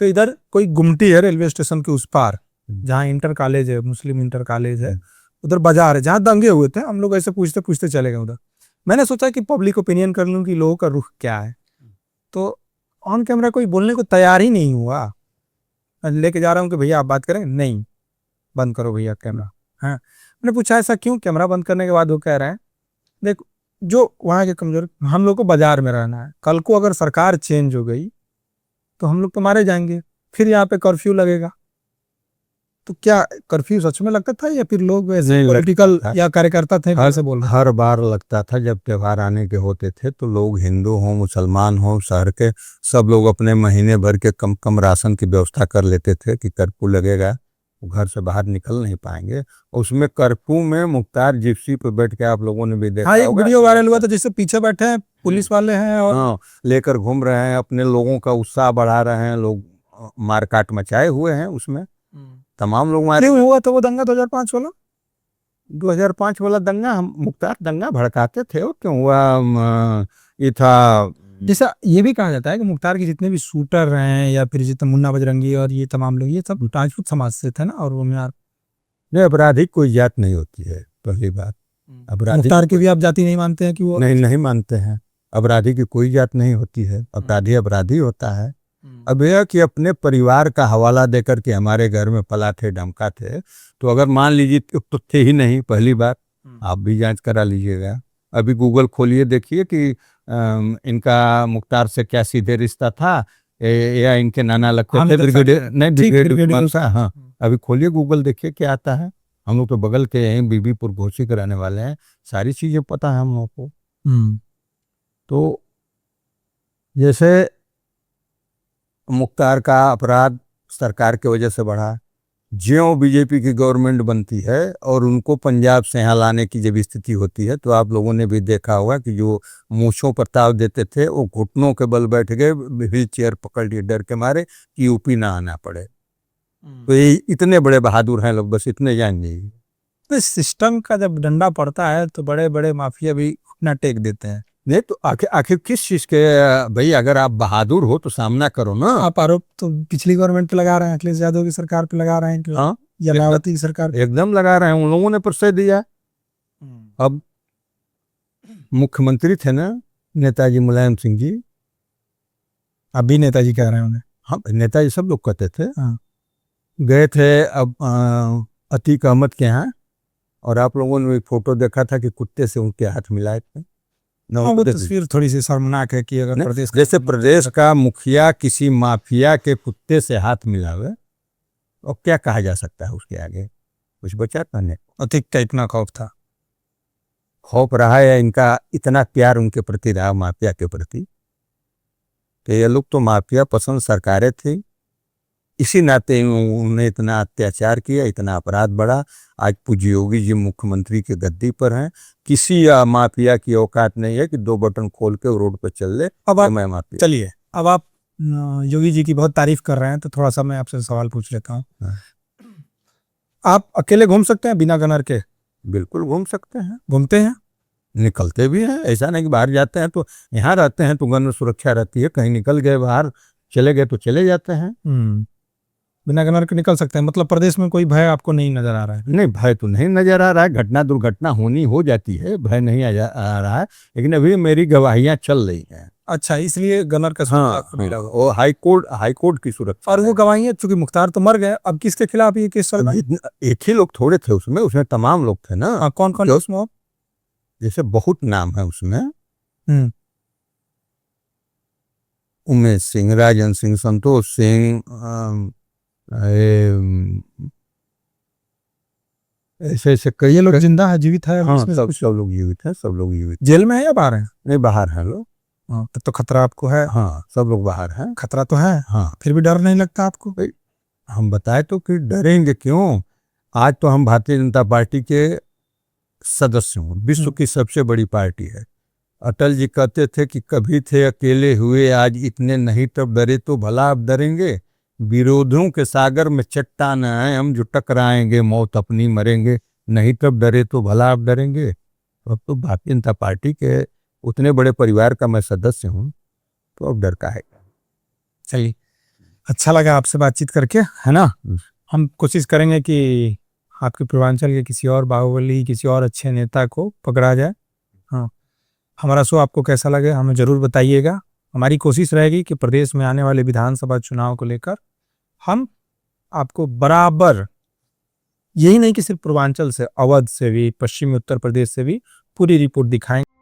Speaker 2: तो इधर कोई गुमटी है रेलवे स्टेशन के उस पार, जहाँ इंटर कॉलेज है, मुस्लिम इंटर कॉलेज है, उधर बाजार है जहाँ दंगे हुए थे। हम लोग ऐसे पूछते पूछते चले गए उधर। मैंने सोचा कि पब्लिक ओपिनियन कर लूँ कि लोगों का रुख क्या है। तो ऑन कैमरा कोई बोलने को तैयार ही नहीं हुआ। लेके जा रहा हूँ कि भैया आप बात करें, नहीं बंद करो भैया कैमरा। हाँ, मैंने पूछा ऐसा क्यों? कैमरा बंद करने के बाद वो कह रहे हैं देख, जो वहाँ के कमजोर, हम लोग को बाजार में रहना है, कल को अगर सरकार चेंज हो गई तो हम लोग तो मारे जाएंगे, फिर यहाँ पे कर्फ्यू लगेगा। तो क्या कर्फ्यू सच में लगता था या फिर लोग वैसे पॉलिटिकल या कार्यकर्ता थे
Speaker 1: हर
Speaker 2: से बोल रहे?
Speaker 1: हर बार लगता था जब त्योहार आने के होते थे तो लोग हिंदू हो मुसलमान हो शहर के सब लोग अपने महीने भर के कम कम राशन की व्यवस्था कर लेते थे कि कर्फ्यू लगेगा, वो घर से बाहर निकल नहीं पाएंगे। उसमें कर्फ्यू में मुख्तार जिप्सी पे बैठ के आप लोगों ने भी देखा
Speaker 2: हाँ, एक
Speaker 1: होगा,
Speaker 2: वीडियो वायरल हुआ था जिससे पीछे बैठे हैं पुलिस वाले हैं और
Speaker 1: हाँ, लेकर घूम रहे हैं, अपने लोगों का उत्साह बढ़ा रहे हैं, लोग मारकाट मचाए हुए हैं उसमें, तमाम लोग मारे।
Speaker 2: क्यों हुआ था वो दंगा 2005 वाला?
Speaker 1: 2005 वाला दंगा हम मुख्तार दंगा भड़काते थे, और क्यों हुआ? ये था
Speaker 2: जैसा ये भी कहा जाता है कि मुख्तार के जितने भी शूटर हैं या फिर जितने मुन्ना बजरंगी और ये तमाम लोग, ये सब राजपूत समाज से थे ना। और वो यार
Speaker 1: नहीं, अपराधी कोई जात नहीं होती है, पहली बात। अपराधी
Speaker 2: मुख्तार की भी आप जाति नहीं मानते हैं कि वो?
Speaker 1: नहीं, नहीं मानते हैं। अपराधी की कोई जात नहीं होती है, अपराधी अपराधी होता है। अब यह कि अपने परिवार का हवाला देकर के हमारे घर में पला थे धमका थे, तो अगर मान लीजिए तो थे ही नहीं, पहली बात आप भी जांच करा लीजिएगा। अभी गूगल खोलिए, देखिए कि इनका मुख्तार से क्या सीधे रिश्ता था या इनके नाना लगते थे ब्रिगेडियर, नहीं ब्रिगेडियर। हाँ, अभी खोलिए गूगल, देखिए क्या आता है। हम लोग तो बगल के यहीं बीबीपुर घोसी कराने वाले हैं, सारी चीजें पता है हम लोग को। तो जैसे मुख्तार का अपराध सरकार की वजह से बढ़ा, ज्यों बीजेपी की गवर्नमेंट बनती है और उनको पंजाब से यहाँ लाने की जब स्थिति होती है, तो आप लोगों ने भी देखा होगा कि जो मूछों पर ताव देते थे वो घुटनों के बल बैठ गए, व्हील चेयर पकड़ लिए डर के मारे कि यूपी ना आना पड़े। तो ये इतने बड़े बहादुर हैं लोग, बस इतने जान जाइए।
Speaker 2: तो सिस्टम का जब डंडा पड़ता है तो बड़े बड़े माफिया भी घुटना टेक देते हैं।
Speaker 1: नहीं तो आखिर आखिर किस चीज के? भाई अगर आप बहादुर हो तो सामना करो ना।
Speaker 2: आप आरोप तो पिछली गवर्नमेंट पे लगा रहे हैं, अखिलेश यादव की सरकार पे लगा रहे हैं कि
Speaker 1: हाँ,
Speaker 2: या मायावती की सरकार पे?
Speaker 1: एकदम लगा रहे हैं, उन लोगों ने परिचय दिया। अब मुख्यमंत्री थे ना नेताजी मुलायम सिंह जी,
Speaker 2: अभी नेताजी कह रहे हैं उन्हें।
Speaker 1: हाँ नेताजी सब लोग कहते थे।
Speaker 2: हाँ।
Speaker 1: गए थे अब अतीक अहमद के यहाँ, और आप लोगों ने फोटो देखा था कि कुत्ते से उनके हाथ मिलाए थे।
Speaker 2: वो तस्वीर थोड़ी सी शर्मनाक है कि अगर प्रदेश
Speaker 1: जैसे प्रदेश का मुखिया किसी माफिया के कुत्ते से हाथ मिलावे, और क्या कहा जा सकता है उसके आगे? कुछ बचा कहने?
Speaker 2: अतीक का इतना खौफ था,
Speaker 1: खौफ रहा या इनका इतना प्यार उनके प्रति रहा माफिया के प्रति? तो ये लोग तो माफिया पसंद सरकारें थी, इसी नाते उन्हें इतना अत्याचार किया, इतना अपराध बढ़ा। आज पूज्य योगी जी मुख्यमंत्री के गद्दी पर हैं, किसी माफिया की औकात नहीं है कि दो बटन खोल के रोड पर चल ले।
Speaker 2: अब
Speaker 1: मैं माफिया।
Speaker 2: चलिए, अब आप योगी जी की बहुत तारीफ कर रहे हैं तो थोड़ा सा मैं आपसे सवाल पूछ लेता हूँ। आप अकेले घूम सकते हैं बिना गनर के?
Speaker 1: बिल्कुल घूम सकते हैं,
Speaker 2: घूमते हैं,
Speaker 1: निकलते भी हैं। ऐसा नहीं कि बाहर जाते हैं तो यहाँ रहते हैं तो गन सुरक्षा रहती है, कहीं निकल गए बाहर चले गए तो चले जाते हैं।
Speaker 2: बिना गनर के निकल सकते हैं, मतलब प्रदेश में कोई भय आपको नहीं नजर आ रहा है?
Speaker 1: नहीं, भय तो नहीं नजर आ रहा है। घटना दुर्घटना होनी हो जाती है, भय नहीं आ रहा है, लेकिन अभी मेरी गवाहियां चल रही हैं।
Speaker 2: अच्छा, इसलिए गनर का
Speaker 1: हाँ, वो हाई कोर्ट की सुरक्षा।
Speaker 2: और वो गवाहियां, चूंकि मुख्तार तो मर गए, अब किसके खिलाफ ये केस चल रहा है?
Speaker 1: एक ही लोग थोड़े थे उसमें तमाम लोग थे ना।
Speaker 2: कौन कौन उसमें?
Speaker 1: जैसे बहुत नाम है उसमें, उमेश सिंह, राजन सिंह, संतोष सिंह, ऐसे ऐसे कई
Speaker 2: लोग जिंदा है, जीवित है?
Speaker 1: हाँ, सब लोग जीवित हैं, सब लोग जीवित।
Speaker 2: जेल में है या बाहर है?
Speaker 1: नहीं, बाहर हैं लोग।
Speaker 2: तब तो खतरा आपको है।
Speaker 1: हाँ, सब लोग बाहर हैं।
Speaker 2: खतरा तो है।
Speaker 1: हाँ,
Speaker 2: फिर भी डर नहीं लगता आपको?
Speaker 1: हम बताए तो कि डरेंगे क्यों? आज तो हम भारतीय जनता पार्टी के सदस्य हूँ, विश्व की सबसे बड़ी पार्टी है। अटल जी कहते थे कि कभी थे अकेले हुए, आज इतने नहीं, तब डरे तो भला अब डरेंगे। विरोधियों के सागर में चट्टान आए, हम जो टकराएंगे मौत अपनी मरेंगे, नहीं तब डरे तो भला अब डरेंगे। अब तो भारतीय जनता पार्टी के उतने बड़े परिवार का मैं सदस्य हूँ, तो अब डर का है।
Speaker 2: सही, अच्छा लगा आपसे बातचीत करके, है ना। हम कोशिश करेंगे कि आपके पूर्वांचल के किसी और बाहुबली, किसी और अच्छे नेता को पकड़ा जाए। हाँ, हमारा शो आपको कैसा लगे हमें जरूर बताइएगा, हमारी कोशिश रहेगी कि प्रदेश में आने वाले विधानसभा चुनाव को लेकर हम आपको बराबर, यही नहीं कि सिर्फ पूर्वांचल से, अवध से भी, पश्चिमी उत्तर प्रदेश से भी पूरी रिपोर्ट दिखाएंगे।